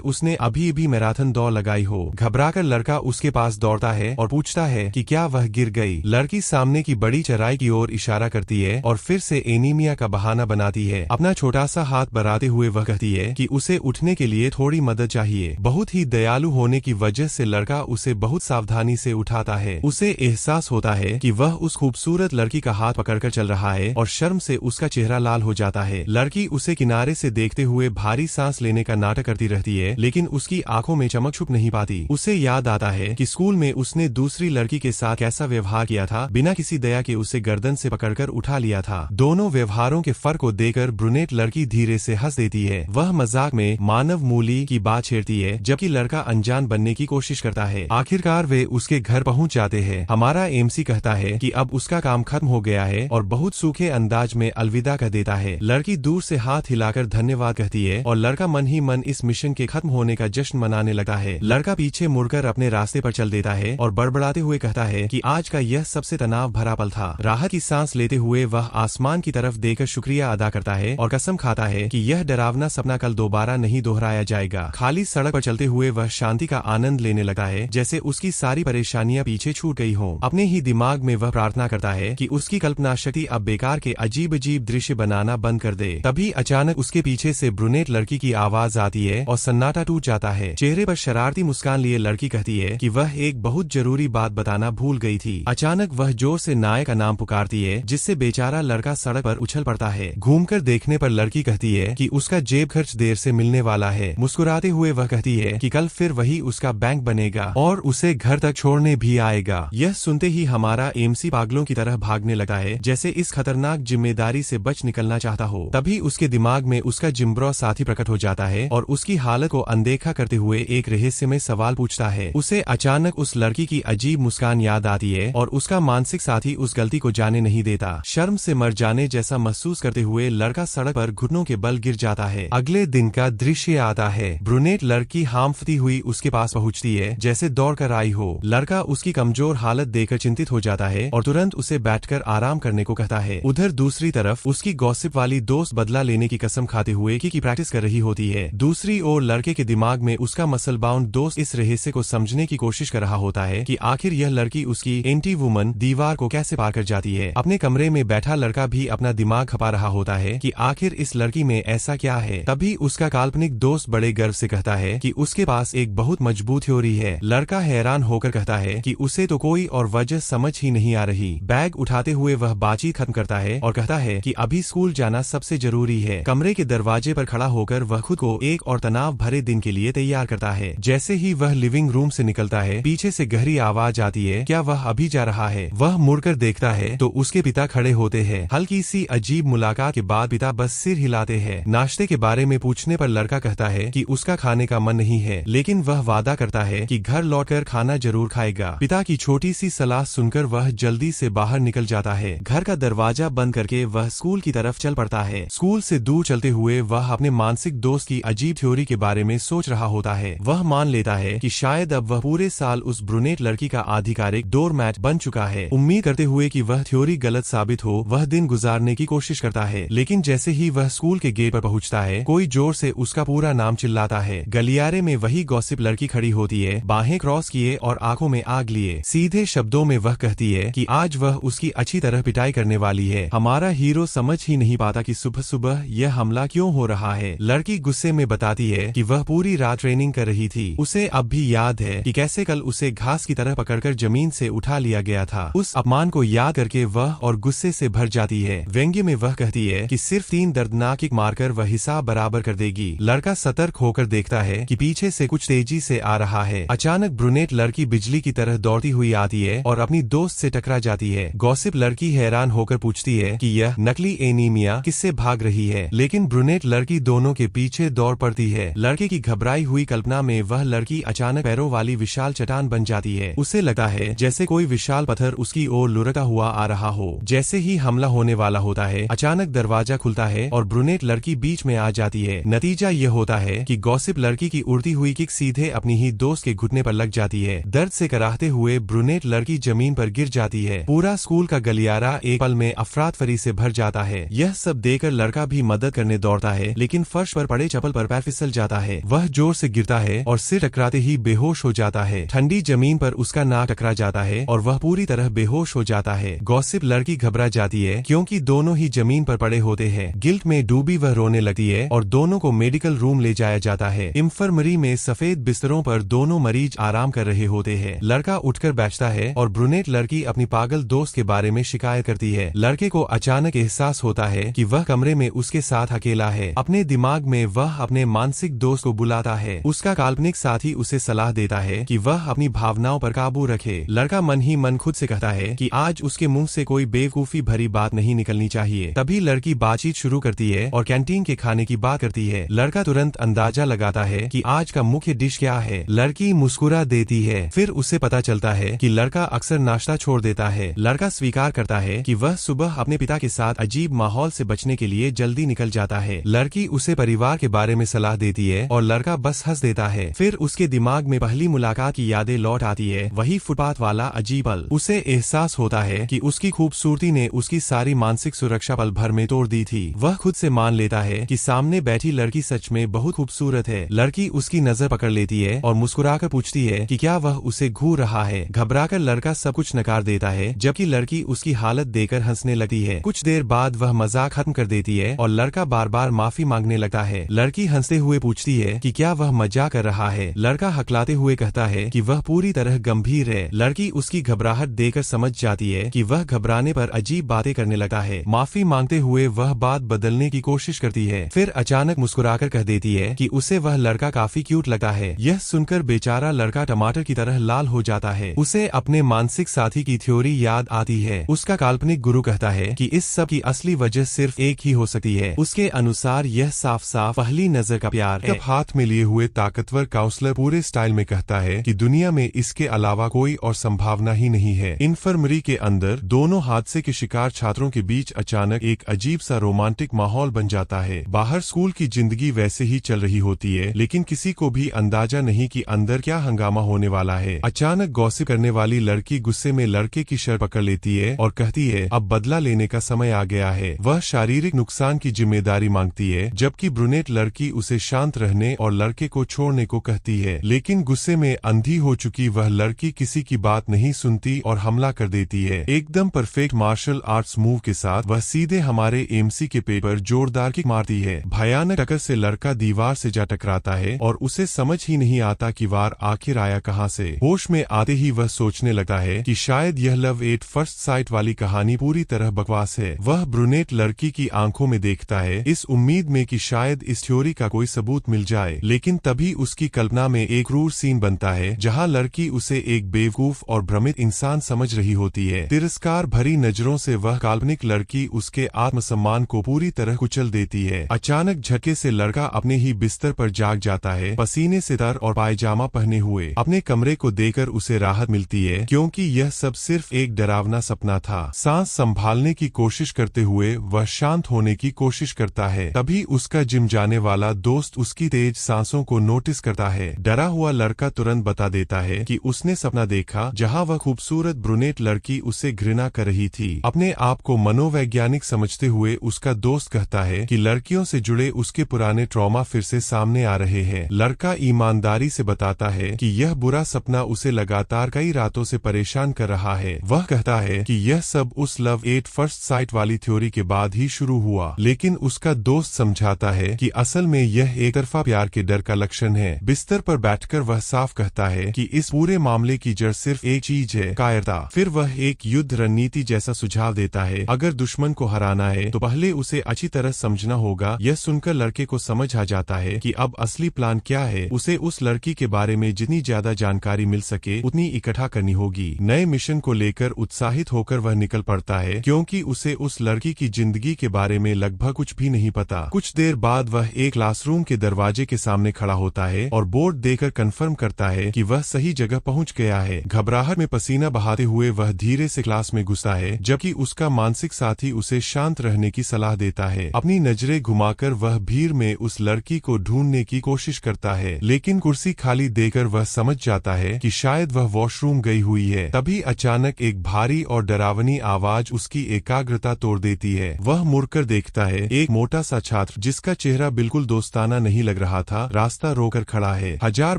उसने अभी भी मैराथन दौड़ लगाई हो। घबराकर लड़का उसके पास दौड़ता है और पूछता है कि क्या वह गिर गई। लड़की सामने की बड़ी चराई की ओर इशारा करती है और फिर से एनीमिया का बहाना बनाती है। अपना छोटा सा हाथ बढ़ाते हुए वह कहती है कि उसे उठने के लिए थोड़ी मदद चाहिए। बहुत ही दयालु होने की वजह से लड़का उसे बहुत सावधानी से उठाता है। उसे एहसास होता है कि वह उस खूबसूरत लड़की का हाथ पकड़कर चल रहा है और शर्म से उसका चेहरा लाल हो जाता है। लड़की उसे किनारे से देखते हुए भारी सांस लेने का नाटक करती रहती है, लेकिन उसकी आंखों में चमक छुप नहीं पाती। उसे याद आता है कि स्कूल में उसने दूसरी लड़की के साथ कैसा व्यवहार किया था, बिना किसी दया के उसे गर्दन से पकड़कर उठा लिया था। दोनों व्यवहारों के फर्क को देखकर ब्रुनेट लड़की धीरे से हंस देती है। वह मजाक में मानव मूली की बात छेड़ती है, जबकि लड़का अनजान बनने की कोशिश करता है। आखिरकार वे उसके घर पहुंच जाते हैं। हमारा एमसी कहता है कि अब उसका काम खत्म हो गया है और बहुत सूखे अंदाज में अलविदा कह देता है। लड़की दूर से हाथ हिलाकर धन्यवाद कहती है और लड़का मन ही मन इस मिशन के खत्म होने का जश्न मनाने लगता है। लड़का पीछे मुड़कर अपने रास्ते पर चल देता है और बड़बड़ाते हुए कहता है कि आज का यह सबसे तनाव भरा पल था। राहत की सांस लेते हुए वह आसमान की तरफ देखकर शुक्रिया अदा करता है और कसम खाता है कि यह डरावना सपना कल दोबारा नहीं दोहराया जाएगा। खाली सड़क पर चलते हुए वह शांति का आनंद लेने लगा है, जैसे उसकी सारी परेशानियां पीछे छूट गई हों। अपने ही दिमाग में वह प्रार्थना करता है कि उसकी कल्पना शक्ति अब बेकार के अजीब अजीब दृश्य बनाना बंद कर दे। तभी अचानक उसके पीछे से ब्रुनेट लड़की की आवाज आती है और सन्नाटा टूट जाता है। चेहरे पर शरारती मुस्कान लिए लड़की कहती है कि वह एक बहुत जरूरी बात बताना भूल गई थी। अचानक वह जोर से नाय का नाम पुकारती है, जिससे बेचारा लड़का सड़क पर उछल पड़ता है। घूमकर देखने पर लड़की कहती है कि उसका जेब खर्च देर से मिलने वाला है। मुस्कुराते हुए वह कहती है कि कल फिर वही उसका बैंक बनेगा और उसे घर तक छोड़ने भी आएगा। यह सुनते ही हमारा एमसी पागलों की तरह भागने लगा है, जैसे इस खतरनाक जिम्मेदारी से बच निकलना चाहता हो। तभी उसके दिमाग में उसका जिम्ब्रो साथी प्रकट हो जाता है और उसकी हालत को अनदेखा करते हुए एक रहस्यमय सवाल पूछता है। उसे अचानक उस लड़की की अजीब मुस्कान याद आती है और उसका मानसिक साथी उस गलती को जाने नहीं देता। शर्म से मर जाने जैसा महसूस करते हुए लड़का सड़क पर घुटनों के बल गिर जाता है। अगले दिन का दृश्य आता है। ब्रुनेट लड़की हांफती हुई उसके पास पहुंचती है, जैसे दौड़ कर आई हो। लड़का उसकी कमजोर हालत देखकर चिंतित हो जाता है और तुरंत उसे बैठकर आराम करने को कहता है। उधर दूसरी तरफ उसकी गॉसिप वाली दोस्त बदला लेने की कसम खाते हुए की प्रैक्टिस कर रही होती है। दूसरी ओर लड़के के दिमाग में उसका मसल बाउंड दोस्त इस रहस्य को समझने की कोशिश कर रहा होता है कि आखिर यह लड़की उसकी एंटी वुमन दीवार को कैसे पार कर जाती है। अपने कमरे में बैठा लड़का भी अपना दिमाग खपा रहा होता है कि आखिर इस लड़की में ऐसा क्या है। तभी उसका काल्पनिक दोस्त बड़े गर्व से कहता है कि उसके पास एक बहुत मजबूत थ्योरी है। लड़का हैरान होकर कहता है कि उसे तो कोई और वजह समझ ही नहीं आ रही। बैग उठाते हुए वह बातचीत खत्म करता है और कहता है कि अभी स्कूल जाना सबसे जरूरी है। कमरे के दरवाजे पर खड़ा होकर वह खुद को एक और तनाव भरे दिन के लिए तैयार करता है। जैसे ही वह लिविंग रूम से निकलता है, पीछे से गहरी आवाज आती है, क्या वह अभी जा रहा है? वह मुड़कर देखता है तो उसके पिता खड़े होते हैं। हल्की सी अजीब मुलाकात के बाद पिता बस सिर हिलाते हैं। नाश्ते के बारे में पूछने पर लड़का कहता है कि उसका खाने का मन नहीं है, लेकिन वह वादा करता है कि घर लौटकर खाना जरूर खाएगा। पिता की छोटी सी सलाह सुनकर वह जल्दी से बाहर निकल जाता है। घर का दरवाजा बंद करके वह स्कूल की तरफ चल पड़ता है। स्कूल से दूर चलते हुए वह अपने मानसिक दोस्त की अजीब थ्योरी के बारे में सोच रहा होता है। वह मान लेता है कि शायद अब वह पूरे साल उस ब्रुनेट लड़की का आधिकारिक डोरमैट बन चुका है। उम्मीद करते हुए कि वह थ्योरी गलत साबित हो, वह दिन गुजारने की कोशिश करता है। लेकिन जैसे ही वह स्कूल के गेट पर पहुंचता है, कोई जोर से उसका पूरा नाम चिल्लाता है। गलियारे में वही गॉसिप लड़की खड़ी होती है, बाहें क्रॉस किए और आंखों में आग लिए। सीधे शब्दों में वह कहती है कि आज वह उसकी अच्छी तरह पिटाई करने वाली है। हमारा हीरो समझ ही नहीं पाता कि सुबह सुबह यह हमला क्यों हो रहा है। लड़की गुस्से में बताती है कि वह पूरी रात ट्रेनिंग कर रही थी। उसे अब भी याद है कि कैसे कल उसे घास की तरह पकड़कर जमीन से उठा लिया गया था। उस अपमान को याद करके वह और गुस्से से भर जाती है। व्यंग्य में वह कहती है कि सिर्फ 3 दर्दनाक किक मारकर वह हिसाब बराबर कर देगी। लड़का सतर्क होकर देखता है कि पीछे से कुछ तेजी से आ रहा है। अचानक ब्रुनेट लड़की बिजली की तरह दौड़ती हुई आती है और अपनी दोस्त से टकरा जाती है। गॉसिप लड़की हैरान होकर पूछती है कि यह नकली एनीमिया किससे भाग रही है, लेकिन ब्रुनेट लड़की दोनों के पीछे दौड़ पड़ती है। लड़के की घबराई हुई कल्पना में वह लड़की अचानक पैरों वाली विशाल चट्टान बन जाती है। उसे लगता है जैसे कोई विशाल पत्थर उसकी ओर लुढ़कता हुआ आ रहा हो। जैसे ही हमला होने वाला होता है, अचानक दरवाजा खुलता है और ब्रुनेट लड़की बीच में आ जाती है। नतीजा यह होता है कि गॉसिप लड़की की उड़ती हुई किक सीधे अपनी ही दोस्त के घुटने पर लग जाती है। दर्द से कराहते हुए ब्रुनेट लड़की जमीन पर गिर जाती है। पूरा स्कूल का गलियारा एक पल में अफरातफरी से भर जाता है। यह सब देख देखकर लड़का भी मदद करने दौड़ता है, लेकिन फर्श पर पड़े चप्पल पर पैर फिसल जाता है। वह जोर से गिरता है और सिर टकराते ही बेहोश हो जाता है। ठंडी जमीन पर उसका नाक टकरा जाता है और वह पूरी तरह बेहोश हो जाता है। गॉसिप लड़की घबरा जाती है क्योंकि दोनों ही जमीन पर पड़े होते हैं। गिल्ट में डूबी वह रोने लगती है और दोनों को मेडिकल रूम ले जाया जाता है। इंफर्मरी में सफेद बिस्तरों पर दोनों मरीज आराम कर रहे होते हैं। लड़का उठकर बैठता है और ब्रुनेट लड़की अपनी पागल दोस्त के बारे में शिकायत करती है। लड़के को अचानक एहसास होता है कि वह कमरे में उसके साथ अकेला है। अपने दिमाग में वह अपने मानसिक दोस्त को बुलाता है। उसका काल्पनिक साथी उसे सलाह देता है कि वह अपनी भावनाओं पर काबू रखे। लड़का मन ही मन खुद से कहता है कि आज उसके मुंह से कोई बेवकूफी भरी बात नहीं निकलनी चाहिए। तभी लड़की बातचीत शुरू करती है और कैंटीन के खाने की बात करती है। लड़का तुरंत अंदाजा लगाता है कि आज का मुख्य डिश क्या है। लड़की मुस्कुरा देती है। फिर उसे पता चलता है कि लड़का अक्सर नाश्ता छोड़ देता है। लड़का स्वीकार करता है कि वह सुबह अपने पिता के साथ अजीब माहौल से बचने के लिए जल्दी निकल जाता है। लड़की उसे परिवार के बारे में सलाह देती है और लड़का बस हंस देता है। फिर उसके दिमाग में पहली मुलाकात की यादें लौट आती है, वही फुटपाथ वाला अजीब पल। उसे एहसास होता है कि उसकी खूबसूरती ने उसकी सारी मानसिक सुरक्षा पल भर में तोड़ दी थी। वह खुद से मान लेता है कि सामने बैठी लड़की सच में बहुत खूबसूरत है। लड़की उसकी नजर पकड़ लेती है और मुस्कुराकर पूछती है कि क्या वह उसे घूर रहा है। घबराकर लड़का सब कुछ नकार देता है, जबकि लड़की उसकी हालत देखकर हंसने लगती है। कुछ देर बाद वह मजाक खत्म कर देती है और लड़का बार बार माफी मांगने लगता है। लड़की हंसते हुए पूछती है कि क्या वह मजाक कर रहा है। लड़का हकलाते हुए कहता है कि वह पूरी तरह गंभीर है। लड़की उसकी घबराहट देखकर समझ जाती है कि वह घबराने पर अजीब बातें करने लगता है। माफी मांगते हुए वह बात बदलने की कोशिश करती है, फिर अचानक मुस्कुराकर कह देती है कि उसे वह लड़का काफी क्यूट लगता है। यह सुनकर बेचारा लड़का टमाटर की तरह लाल हो जाता है। उसे अपने मानसिक साथी की थ्योरी याद आती है। उसका काल्पनिक गुरु कहता है कि इस सब की असली वजह सिर्फ एक ही हो सकती है। उसके अनुसार यह साफ साफ पहली नजर का प्यार है। हाथ में लिए हुए ताकतवर काउंसलर पूरे स्टाइल में कहता है कि दुनिया में इसके अलावा कोई और संभावना ही नहीं है। इन्फर्मरी के अंदर दोनों हादसे के शिकार छात्रों के बीच अचानक एक अजीब सा रोमांटिक माहौल बन जाता है। बाहर स्कूल की जिंदगी वैसे ही चल रही होती है, लेकिन किसी को भी अंदाजा नहीं कि अंदर क्या हंगामा होने वाला है। अचानक गॉसिप करने वाली लड़की गुस्से में लड़के की शर्ट पकड़ लेती है और कहती है अब बदला लेने का समय आ गया है। वह शारीरिक नुकसान की जिम्मेदारी मांगती है, जबकि ब्रुनेट लड़की उसे शांत रहने और लड़के को छोड़ने को कहती है। लेकिन गुस्से में अंधी हो चुकी वह लड़की किसी की बात नहीं सुनती और हमला कर देती है। एकदम परफेक्ट मार्शल आर्ट्स मूव के साथ वह सीधे हमारे एमसी के पेट पर जोरदार किक मारती है। भयानक टक्कर से लड़का दीवार से जा टकराता है और उसे समझ ही नहीं आता कि वार आखिर आया कहां से। होश में आते ही वह सोचने लगता है कि शायद यह लव एट फर्स्ट साइट वाली कहानी पूरी तरह बकवास है। वह ब्रुनेट लड़की की आंखों में देखता है, इस उम्मीद में कि शायद इस थ्योरी का कोई सबूत मिल जाए। लेकिन तभी उसकी कल्पना में एक क्रूर सीन बनता है, जहां लड़की उसे एक बेवकूफ और भ्रमित इंसान समझ रही होती है। तिरस्कार भरी नजरों से वह काल्पनिक लड़की उसके आत्मसम्मान को पूरी तरह कुचल देती है। अचानक झटके से लड़का अपने ही बिस्तर पर जाग जाता है, पसीने से तर और पायजामा पहने हुए। अपने कमरे को देखकर उसे राहत मिलती है, क्योंकि यह सब सिर्फ एक डरावना सपना था। सांस संभालने की कोशिश करते हुए वह शांत होने की कोशिश करता है। तभी उसका जिम जाने वाला दोस्त उसकी तेज सांसों को नोटिस करता है। डरा हुआ लड़का तुरंत बता देता है कि उसने सपना देखा जहां वह खूबसूरत ब्रुनेट लड़की उसे घृणा कर रही थी। अपने आप को मनोवैज्ञानिक समझते हुए उसका दोस्त कहता है कि लड़कियों से जुड़े उसके पुराने ट्रॉमा फिर से सामने आ रहे हैं। लड़का ईमानदारी से बताता है कि यह बुरा सपना उसे लगातार कई रातों से परेशान कर रहा है। वह कहता है कि यह सब उस लव एट फर्स्ट साइट वाली थ्योरी के बाद ही शुरू हुआ, लेकिन उसका दोस्त समझाता है कि असल में यह एक तरफा प्यार के डर का लक्षण है। बिस्तर पर बैठकर वह साफ कहता है कि इस पूरे मामले की जड़ सिर्फ एक चीज है, कायरता। फिर वह एक युद्ध रणनीति जैसा सुझाव देता है, अगर दुश्मन को हराना है तो पहले उसे अच्छी तरह समझना होगा। यह सुनकर लड़के को समझ आ जाता है कि अब असली प्लान क्या है। उसे उस लड़की के बारे में जितनी ज्यादा जानकारी मिल सके उतनी इकट्ठा करनी होगी। नए मिशन को लेकर उत्साहित होकर वह निकल पड़ता है, क्योंकि उसे उस लड़की की जिंदगी के बारे में लगभग कुछ भी नहीं पता। कुछ देर बाद वह एक क्लासरूम के दरवाजे के सामने खड़ा होता है और बोर्ड देखकर कंफर्म करता है कि वह सही जगह पहुंच गया है। घबराहट में पसीना बहाते हुए वह धीरे से क्लास में घुसता है, जबकि उसका मानसिक साथी उसे शांत रहने की सलाह देता है। अपनी नजरें घुमाकर वह भीड़ में उस लड़की को ढूंढने की कोशिश करता है, लेकिन कुर्सी खाली देकर वह समझ जाता है कि शायद वह वॉशरूम गई हुई है। तभी अचानक एक भारी और डरावनी आवाज उसकी एकाग्रता तोड़ देती है। वह मुड़कर झुककर देखता है, एक मोटा सा छात्र जिसका चेहरा बिल्कुल दोस्ताना नहीं लग रहा था, रास्ता रोकर खड़ा है। 1000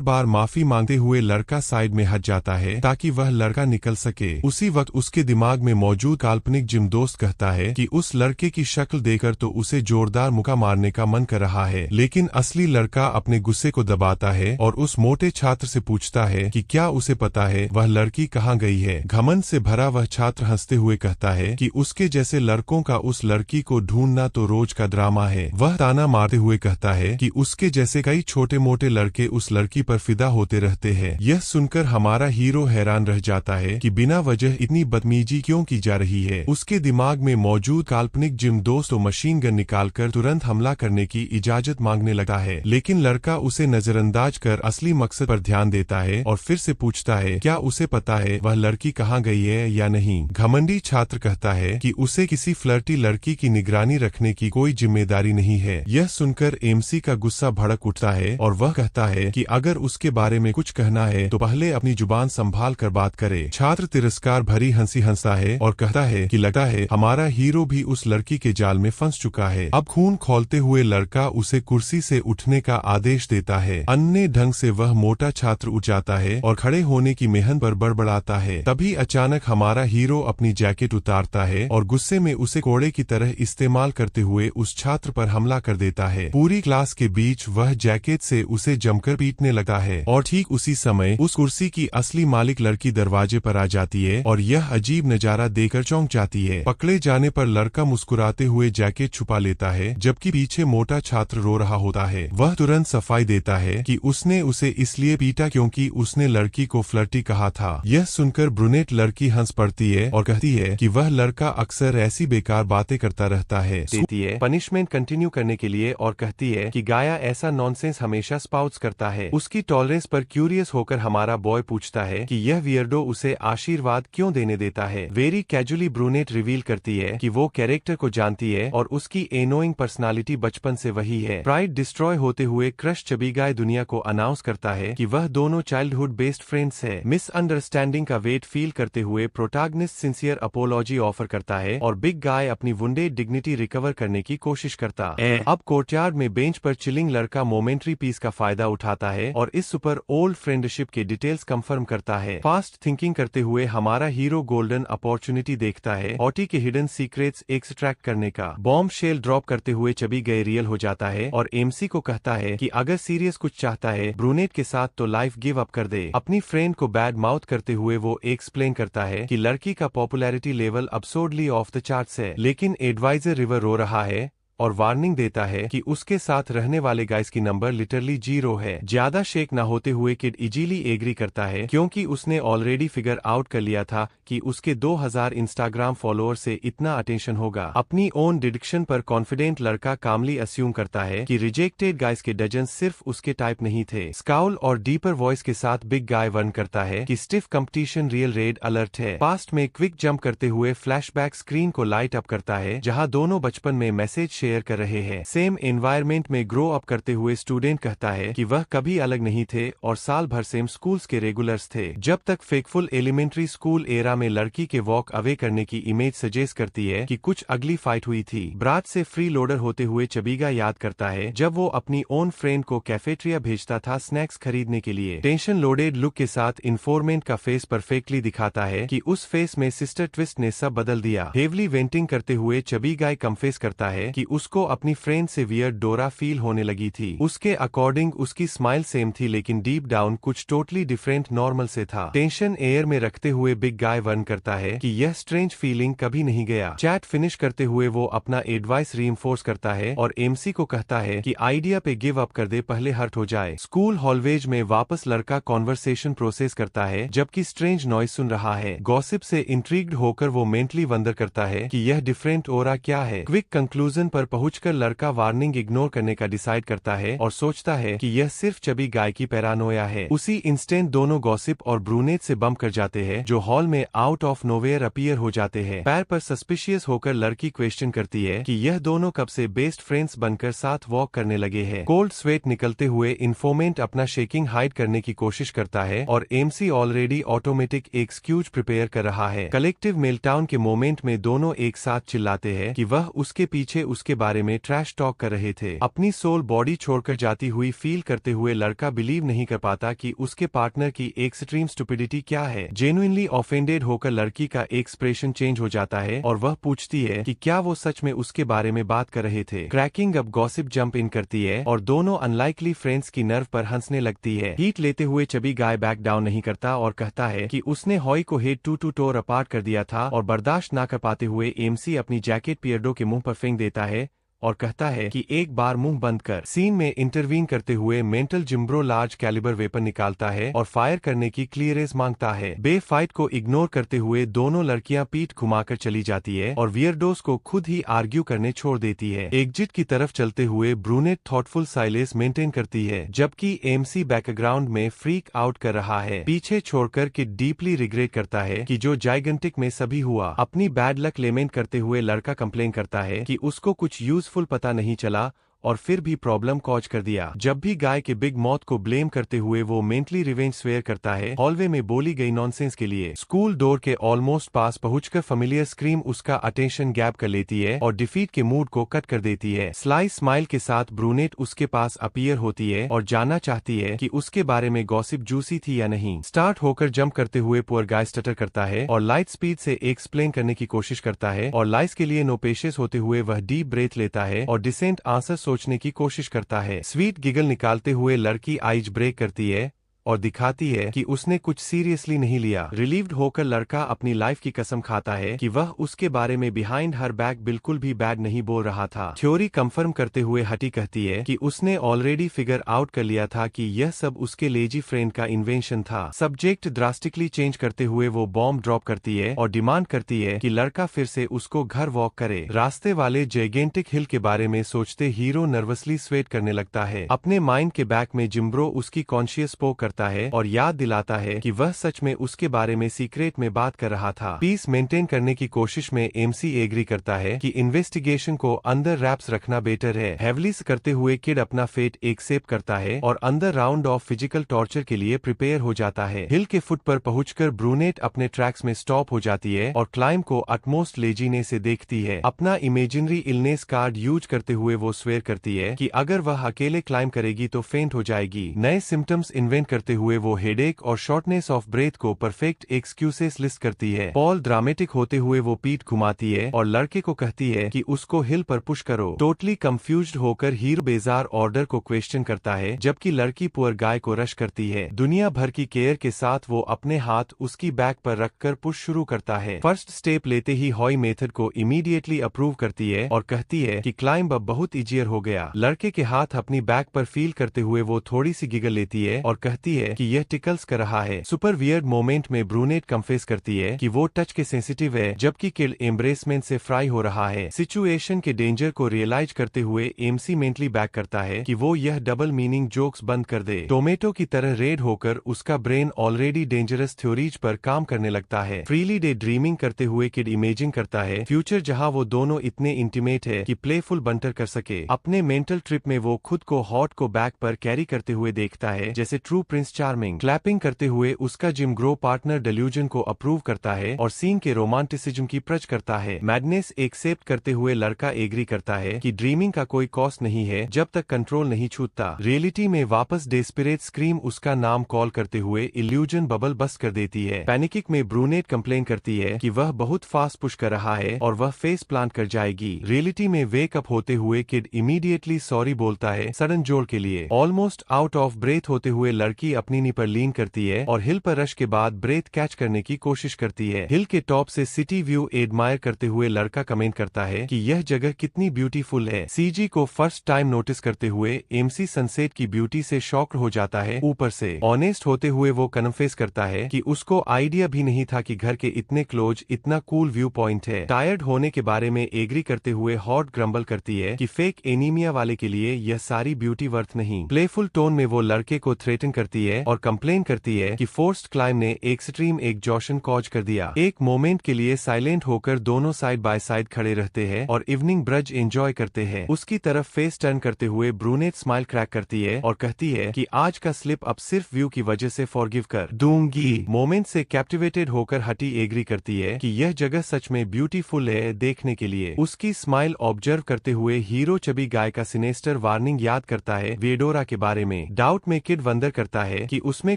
बार माफी मांगते हुए लड़का साइड में हट जाता है ताकि वह लड़का निकल सके। उसी वक्त उसके दिमाग में मौजूद काल्पनिक जिम दोस्त कहता है कि उस लड़के की शक्ल देखकर तो उसे जोरदार मुक्का मारने का मन कर रहा है, लेकिन असली लड़का अपने गुस्से को दबाता है और उस मोटे छात्र से पूछता है कि क्या उसे पता है वह लड़की कहाँ गई है। घमंड से भरा वह छात्र हंसते हुए कहता है कि उसके जैसे लड़कों का उस लड़की को ढूंढना तो रोज का ड्रामा है। वह ताना मारते हुए कहता है कि उसके जैसे कई छोटे मोटे लड़के उस लड़की पर फिदा होते रहते हैं। यह सुनकर हमारा हीरो हैरान रह जाता है कि बिना वजह इतनी बदतमीजी क्यों की जा रही है। उसके दिमाग में मौजूद काल्पनिक जिम दोस्त तो मशीन गन निकालकर तुरंत हमला करने की इजाजत मांगने लगता है, लेकिन लड़का उसे नजरअंदाज कर असली मकसद पर ध्यान देता है और फिर से पूछता है क्या उसे पता है वह लड़की कहाँ गई है या नहीं। घमंडी छात्र कहता है कि उसे किसी फ्लर्टी लड़की की निगरानी रखने की कोई जिम्मेदारी नहीं है। यह सुनकर एमसी का गुस्सा भड़क उठता है और वह कहता है कि अगर उसके बारे में कुछ कहना है तो पहले अपनी जुबान संभाल कर बात करे। छात्र तिरस्कार भरी हंसी हंसता है और कहता है कि लगता है हमारा हीरो भी उस लड़की के जाल में फंस चुका है। अब खून खौलते हुए लड़का उसे कुर्सी से उठने का आदेश देता है। अन्य ढंग से वह मोटा छात्र उठ जाता है और खड़े होने की मेहनत पर बड़बड़ाता है। तभी अचानक हमारा हीरो अपनी जैकेट उतारता है और गुस्से में उसे कोड़े की तरह इस्तेमाल करते हुए उस छात्र पर हमला कर देता है। पूरी क्लास के बीच वह जैकेट से उसे जमकर पीटने लगा है और ठीक उसी समय उस कुर्सी की असली मालिक लड़की दरवाजे पर आ जाती है और यह अजीब नजारा देखकर चौंक जाती है। पकड़े जाने पर लड़का मुस्कुराते हुए जैकेट छुपा लेता है, जबकि पीछे मोटा छात्र रो रहा होता है। वह तुरंत सफाई देता है कि उसने उसे इसलिए पीटा क्योंकि उसने लड़की को फ्लर्टी कहा था। यह सुनकर ब्रूनेट लड़की हंस पड़ती है और कहती है कि वह लड़का अक्सर ऐसी बेकार बातें करता रहता है। देती है पनिशमेंट कंटिन्यू करने के लिए और कहती है कि गाया ऐसा नॉनसेंस हमेशा स्पाउट्स करता है। उसकी टॉलरेंस पर क्यूरियस होकर हमारा बॉय पूछता है कि यह वियर्डो उसे आशीर्वाद क्यों देने देता है। वेरी कैजुअली ब्रूनेट रिवील करती है कि वो कैरेक्टर को जानती है और उसकी एनोइंग पर्सनालिटी बचपन से वही है। प्राइड डिस्ट्रॉय होते हुए क्रश चबीगाय दुनिया को अनाउंस करता है कि वह दोनों चाइल्डहुड बेस्ट फ्रेंड्स है। मिसअंडरस्टैंडिंग का वेट फील करते हुए प्रोटैगनिस्ट सिंसियर अपोलॉजी ऑफर करता है और बिग गाय अपनी वुंडेड डिग्निटी रिकवर करने की कोशिश करता है। अब कोर्टयार्ड में बेंच पर चिलिंग लड़का मोमेंट्री पीस का फायदा उठाता है और इस सुपर ओल्ड फ्रेंडशिप के डिटेल्स कंफर्म करता है। फास्ट थिंकिंग करते हुए हमारा हीरो गोल्डन अपॉर्चुनिटी देखता है ऑटी के हिडन सीक्रेट्स एक्सट्रैक्ट करने का। बॉम्ब शेल ड्रॉप करते हुए चबी गए रियल हो जाता है और एमसी को कहता है कि अगर सीरियस कुछ चाहता है ब्रूनेट के साथ तो लाइफ गिव अप कर दे। अपनी फ्रेंड को बैड माउथ करते हुए वो एक्सप्लेन करता है कि लड़की का popularity level absolutely off the charts है, लेकिन एडवाइजर रिवर रो रहा है और वार्निंग देता है कि उसके साथ रहने वाले गाइस की नंबर लिटरली 0 है। ज्यादा शेक न होते हुए किड इजीली एग्री करता है क्योंकि उसने ऑलरेडी फिगर आउट कर लिया था कि उसके 2000 इंस्टाग्राम फॉलोअर से इतना अटेंशन होगा। अपनी ओन डिडक्शन पर कॉन्फिडेंट लड़का कामली अस्यूम करता है कि रिजेक्टेड गाइस के डजन सिर्फ उसके टाइप नहीं थे। स्काउल और डीपर वॉइस के साथ बिग गाय वर्न करता है कि stiff competition real red alert है। पास्ट में क्विक जंप करते हुए फ्लैशबैक स्क्रीन को लाइट अप करता है जहां दोनों बचपन में मैसेज शेयर कर रहे हैं। सेम एनवायरमेंट में ग्रो अप करते हुए स्टूडेंट कहता है कि वह कभी अलग नहीं थे और साल भर सेम स्कूल्स के रेगुलर्स थे, जब तक फेकफुल एलिमेंट्री स्कूल एरा में लड़की के वॉक अवे करने की इमेज सजेस्ट करती है कि कुछ अगली फाइट हुई थी। ब्राट से फ्री लोडर होते हुए चबीगा याद करता है जब वो अपनी ओन फ्रेंड को कैफेटेरिया भेजता था स्नैक्स खरीदने के लिए। टेंशन लोडेड लुक के साथ इन्फॉर्मेंट का फेस परफेक्टली दिखाता है कि उस फेस में सिस्टर ट्विस्ट ने सब बदल दिया। हेवली वेंटिंग करते हुए चबीगाय कन्फेस करता है कि उसको अपनी फ्रेंड से वियर्ड डोरा फील होने लगी थी। उसके अकॉर्डिंग उसकी स्माइल सेम थी लेकिन डीप डाउन कुछ टोटली डिफरेंट नॉर्मल से था। टेंशन एयर में रखते हुए बिग गाय वर्न करता है कि यह स्ट्रेंज फीलिंग कभी नहीं गया। चैट फिनिश करते हुए वो अपना एडवाइस रीइंफोर्स करता है और एमसी को कहता है कि आइडिया पे गिव अप कर दे, पहले हर्ट हो जाए। स्कूल हॉलवेज में वापस लड़का कॉन्वर्सेशन प्रोसेस करता है जबकि स्ट्रेंज नॉइस सुन रहा है। गॉसिप से इंट्रीग्ड होकर वो मेंटली वंडर करता है कि यह डिफरेंट ओरा क्या है। क्विक कंक्लूजन पर पहुंचकर लड़का वार्निंग इग्नोर करने का डिसाइड करता है और सोचता है कि यह सिर्फ चबी गाय की पैरानोया है। उसी इंस्टेंट दोनों गॉसिप और ब्रूनेट से बम्प कर जाते हैं, जो हॉल में आउट ऑफ नोवेयर अपीयर हो जाते हैं। पैर पर सस्पिशियस होकर लड़की क्वेश्चन करती है कि यह दोनों कब से बेस्ट फ्रेंड्स बनकर साथ वॉक करने लगे हैं। कोल्ड स्वेट निकलते हुए इन्फॉर्मेंट अपना शेकिंग हाइड करने की कोशिश करता है और MC already automatic excuse prepare कर रहा है। कलेक्टिव मेल्टाउन के मोमेंट में दोनों एक साथ चिल्लाते हैं कि वह उसके पीछे उसके बारे में ट्रैश टॉक कर रहे थे। अपनी सोल बॉडी छोड़कर जाती हुई फील करते हुए लड़का बिलीव नहीं कर पाता कि उसके पार्टनर की एक्सट्रीम स्टुपिडिटी क्या है। जेन्युइनली ऑफेंडेड होकर लड़की का एक्सप्रेशन चेंज हो जाता है और वह पूछती है कि क्या वो सच में उसके बारे में बात कर रहे थे। Cracking up gossip jump in करती है और दोनों अनलाइकली फ्रेंड्स की नर्व पर हंसने लगती है। हीट लेते हुए चबी गाय बैक डाउन नहीं करता और कहता है कि उसने हॉय को हेड टू टोर अपार्ट कर दिया था और बर्दाश्त ना कर पाते हुए एमसी अपनी जैकेट पियर्डो के मुंह पर फेंक देता है और कहता है कि एक बार मुंह बंद कर। सीन में इंटरवीन करते हुए मेंटल जिम्ब्रो लार्ज कैलिबर वेपन निकालता है और फायर करने की क्लियरेंस मांगता है। बे फाइट को इग्नोर करते हुए दोनों लड़कियां पीठ घुमाकर चली जाती है और वियरडोस को खुद ही आर्ग्यू करने छोड़ देती है। एग्जिट की तरफ चलते हुए ब्रूनेट थॉटफुल साइलेंस मेंटेन करती है, जबकि एमसी बैकग्राउंड में फ्रीक आउट कर रहा है। पीछे छोड़कर किड डीपली रिग्रेट करता है कि जो जाइगेंटिक में सभी हुआ। अपनी बैड लक लेमेंट करते हुए लड़का कंप्लेन करता है कि उसको कुछ यूजफुल पता नहीं चला और फिर भी प्रॉब्लम कॉज कर दिया। जब भी गाय के बिग मौत को ब्लेम करते हुए वो मेंटली रिवेंज स्वेयर करता है हॉलवे में बोली गई नॉनसेंस के लिए। स्कूल डोर के ऑलमोस्ट पास पहुंचकर फेमिलियर स्क्रीम उसका अटेंशन गैप कर लेती है और डिफीट के मूड को कट कर देती है। स्लाइस स्माइल के साथ ब्रूनेट उसके पास अपीयर होती है और जानना चाहती है कि उसके बारे में गॉसिप जूसी थी या नहीं। स्टार्ट होकर जंप करते हुए पुअर गाय स्टटर करता है और लाइट स्पीड से एक्सप्लेन करने की कोशिश करता है और लाइस के लिए नो पेशेंस होते हुए वह डीप ब्रेथ लेता है और डिसेंट आंसर सोचने की कोशिश करता है। स्वीट गिगल निकालते हुए लड़की आइज ब्रेक करती है और दिखाती है कि उसने कुछ सीरियसली नहीं लिया। रिलीव्ड होकर लड़का अपनी लाइफ की कसम खाता है कि वह उसके बारे में बिहाइंड हर बैक बिल्कुल भी बैड नहीं बोल रहा था। थ्योरी कंफर्म करते हुए हटी कहती है कि उसने ऑलरेडी फिगर आउट कर लिया था कि यह सब उसके लेजी फ्रेंड का इन्वेंशन था। सब्जेक्ट ड्रास्टिकली चेंज करते हुए वो बॉम्ब ड्रॉप करती है और डिमांड करती है कि लड़का फिर से उसको घर वॉक करे। रास्ते वाले जैगेंटिक हिल के बारे में सोचते हीरो नर्वसली स्वेट करने लगता है। अपने माइंड के बैक में जिम्ब्रो उसकी कॉन्शियस पोक करता है और याद दिलाता है कि वह सच में उसके बारे में सीक्रेट में बात कर रहा था। पीस मेंटेन करने की कोशिश में एमसी एग्री करता है कि इन्वेस्टिगेशन को अंदर रैप्स रखना बेटर है। हेवलीस करते हुए किड अपना फेट एक्सेप्ट करता है और अंदर राउंड ऑफ फिजिकल टॉर्चर के लिए प्रिपेयर हो जाता है। हिल के फुट पर पहुंचकर ब्रूनेट अपने ट्रैक्स में स्टॉप हो जाती है और क्लाइम को अटमोस्ट लेजीने से देखती है। अपना इमेजिनरी इलनेस कार्ड यूज करते हुए वो स्वेयर करती है कि अगर वह अकेले क्लाइम करेगी तो फेंट हो जाएगी। नए सिम्टम्स इन्वेंट करते हुए वो हेडेक और शॉर्टनेस ऑफ ब्रेथ को परफेक्ट एक्सक्यूजेस लिस्ट करती है। पॉल ड्रामेटिक होते हुए वो पीठ घुमाती है और लड़के को कहती है कि उसको हिल पर पुश करो। टोटली कंफ्यूज्ड होकर हीरो बेजार ऑर्डर को क्वेश्चन करता है, जबकि लड़की पुअर गाय को रश करती है। दुनिया भर की केयर के साथ वो अपने हाथ उसकी बैक पर रखकर पुश शुरू करता है। फर्स्ट स्टेप लेते ही हॉय मेथड को इमीडिएटली अप्रूव करती है और कहती है कि क्लाइंब अब बहुत इजियर हो गया। लड़के के हाथ अपनी बैक पर फील करते हुए वो थोड़ी सी गिगल लेती है और कहती है कि यह टिकल्स कर रहा है। सुपर वियर्ड मोमेंट में ब्रूनेट कंफेस करती है कि वो टच के सेंसिटिव है, जबकि किड एम्ब्रेसमेंट से फ्राई हो रहा है। सिचुएशन के डेंजर को रियलाइज करते हुए एमसी मेंटली बैक करता है कि वो यह डबल मीनिंग जोक्स बंद कर दे। टोमेटो की तरह रेड होकर उसका ब्रेन ऑलरेडी डेंजरस थ्योरीज पर काम करने लगता है। फ्रीली डे ड्रीमिंग करते हुए किड इमेजिन करता है फ्यूचर जहां वो दोनों इतने इंटीमेट है कि प्लेफुल बंटर कर सके। अपने मेंटल ट्रिप में वो खुद को हॉट को बैक पर कैरी करते हुए देखता है जैसे ट्रू प्रिंस चार्मिंग। क्लैपिंग करते हुए उसका जिम ग्रो पार्टनर डेल्यूजन को अप्रूव करता है और सीन के रोमांटिसिज्म की प्रच करता है। मैडनेस एक्सेप्ट करते हुए लड़का एग्री करता है कि ड्रीमिंग का कोई कॉस्ट नहीं है जब तक कंट्रोल नहीं छूटता। रियलिटी में वापस डेस्परेट स्क्रीम उसका नाम कॉल करते हुए इल्यूजन बबल बस्ट कर देती है। पैनिकिक में ब्रूनेट कंप्लेन करती है कि वह बहुत फास्ट पुश कर रहा है और वह फेस प्लांट कर जाएगी। रियलिटी में वेक अप होते हुए किड इमीडिएटली सॉरी बोलता है सडन जोड़ के लिए। ऑलमोस्ट आउट ऑफ ब्रेथ होते हुए लड़की लड़की अपनी नी पर लीन करती है और हिल पर रश के बाद ब्रेथ कैच करने की कोशिश करती है। हिल के टॉप से सिटी व्यू एडमायर करते हुए लड़का कमेंट करता है कि यह जगह कितनी ब्यूटीफुल है। सीजी को फर्स्ट टाइम नोटिस करते हुए एमसी सनसेट की ब्यूटी से शॉक्ड हो जाता है। ऊपर से ऑनेस्ट होते हुए वो कन्फेस करता है कि उसको आइडिया भी नहीं था कि घर के इतने क्लोज इतना कूल व्यू पॉइंट है। टायर्ड होने के बारे में एग्री करते हुए हॉट ग्रम्बल करती है कि फेक एनीमिया वाले के लिए यह सारी ब्यूटी वर्थ नहीं। प्लेफुल टोन में वो लड़के को थ्रेटन करती है और कंप्लेन करती है कि फोर्स्ड क्लाइम ने एक्सट्रीम एग्जॉशन कॉज कर दिया। एक मोमेंट के लिए साइलेंट होकर दोनों साइड बाय साइड खड़े रहते हैं और इवनिंग ब्रज एंजॉय करते हैं। उसकी तरफ फेस टर्न करते हुए ब्रूनेट स्माइल क्रैक करती है और कहती है कि आज का स्लिप अप सिर्फ व्यू की वजह से फॉरगिव कर दूंगी। मोमेंट से कैप्टिवेटेड होकर हटी एग्री करती है कि यह जगह सच में ब्यूटीफुल है देखने के लिए। उसकी स्माइल ऑब्जर्व करते हुए हीरो चबी गाय का सिनेस्टर वार्निंग याद करता है वेडोरा के बारे में। डाउट में किड वंदर करता है कि उसमें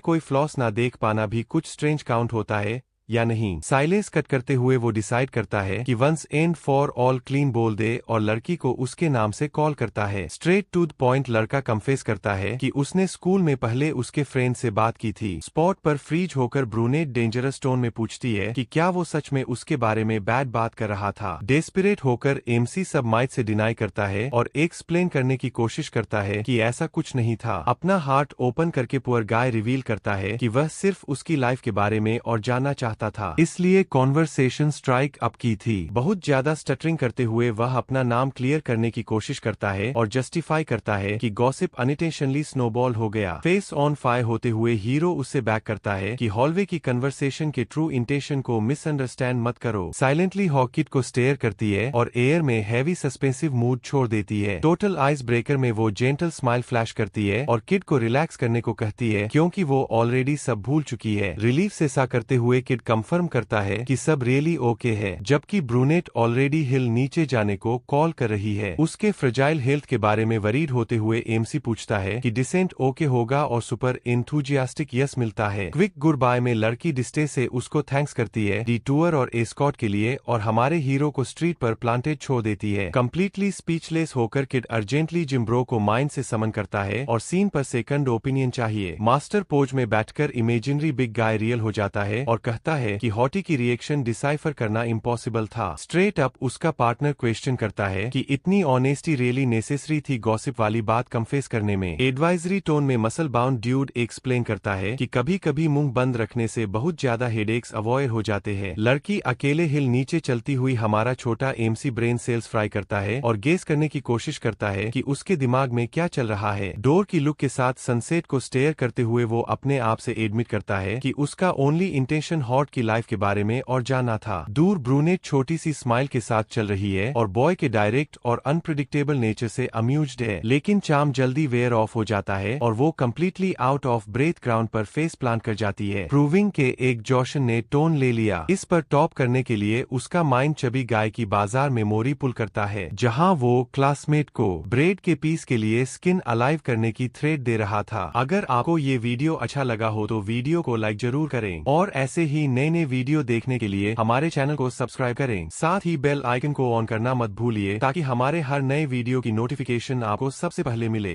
कोई फ्लॉस ना देख पाना भी कुछ स्ट्रेंज काउंट होता है या नहीं। साइलेंस कट करते हुए वो डिसाइड करता है कि once and for all clean बोल दे और लड़की को उसके नाम से कॉल करता है। स्ट्रेट टू द पॉइंट लड़का कंफेस करता है कि उसने स्कूल में पहले उसके फ्रेंड से बात की थी। स्पॉट पर फ्रीज होकर ब्रूनेट डेंजरस टोन में पूछती है कि क्या वो सच में उसके बारे में बैड बात कर रहा था। डेस्परेट होकर एमसी सब माइट से डिनाई करता है और एक्सप्लेन करने की कोशिश करता है कि ऐसा कुछ नहीं था। अपना हार्ट ओपन करके पुअर गाय रिवील करता है कि वह सिर्फ उसकी लाइफ के बारे में और जानना चाहता था, इसलिए कॉन्वर्सेशन स्ट्राइक अप की थी। बहुत ज्यादा स्टटरिंग करते हुए वह अपना नाम क्लियर करने की कोशिश करता है और जस्टिफाई करता है कि गॉसिप अनइंटेंशनली स्नोबॉल हो गया। फेस ऑन फायर होते हुए हीरो उससे बैक करता है कि हॉलवे की कन्वर्सेशन के ट्रू इंटेंशन को मिसअंडरस्टैंड मत करो। साइलेंटली हॉकिट को स्टेयर करती है और एयर में हैवी सस्पेंसिव मूड छोड़ देती है। टोटल आइस ब्रेकर में वो जेंटल स्माइल फ्लैश करती है और किड को रिलैक्स करने को कहती है क्योंकि वो ऑलरेडी सब भूल चुकी है। रिलीफ से सा करते हुए किड कंफर्म करता है कि सब रियली ओके है, जबकि ब्रूनेट ऑलरेडी हिल नीचे जाने को कॉल कर रही है। उसके फ्रजाइल हेल्थ के बारे में वरीड होते हुए एमसी पूछता है कि डिसेंट ओके होगा और सुपर एंथुजियास्टिक यस मिलता है। क्विक गुड बाय में लड़की डिस्टे से उसको थैंक्स करती है डिटूर और एस्कॉट के लिए और हमारे हीरो को स्ट्रीट पर प्लांटेड छोड़ देती है। कंप्लीटली स्पीचलेस होकर किड अर्जेंटली जिम्ब्रो को माइंड से समन करता है और सीन पर सेकंड ओपिनियन चाहिए। मास्टर पोज में बैठकर इमेजिनरी बिग गाय रियल हो जाता है और कहता है कि हॉटी की रिएक्शन डिसाइफर करना इम्पॉसिबल था। स्ट्रेट अप उसका पार्टनर क्वेश्चन करता है कि इतनी ऑनेस्टी रियली नेसेसरी थी गॉसिप वाली बात कंफेस करने में। एडवाइजरी टोन में मसल बाउंड ड्यूड एक्सप्लेन करता है कि कभी कभी मुंह बंद रखने से बहुत ज्यादा हेडेक्स अवॉइड हो जाते हैं। लड़की अकेले हिल नीचे चलती हुई हमारा छोटा एमसी ब्रेन सेल्स फ्राई करता है और गेस करने की कोशिश करता है कि उसके दिमाग में क्या चल रहा है। डोर की लुक के साथ सनसेट को स्टेयर करते हुए वो अपने आप से एडमिट करता है कि उसका ओनली इंटेंशन हॉट की लाइफ के बारे में और जानना था। दूर ब्रूनेट छोटी सी स्माइल के साथ चल रही है और बॉय के डायरेक्ट और अनप्रिडिक्टेबल नेचर से अम्यूज्ड है, लेकिन चार्म जल्दी वेयर ऑफ हो जाता है और वो completely out of breath ground पर फेस प्लांट कर जाती है, प्रूविंग के एक जॉशन ने टोन ले लिया। इस पर टॉप करने के लिए उसका माइंड चबी गाय की बाजार मेमोरी पुल करता है, जहां वो क्लासमेट को ब्रेड के पीस के लिए स्किन अलाइव करने की थ्रेड दे रहा था। अगर आपको ये वीडियो अच्छा लगा हो तो वीडियो को लाइक जरूर करें और ऐसे ही नए नए वीडियो देखने के लिए हमारे चैनल को सब्सक्राइब करें। साथ ही बेल आइकन को ऑन करना मत भूलिए ताकि हमारे हर नए वीडियो की नोटिफिकेशन आपको सबसे पहले मिले।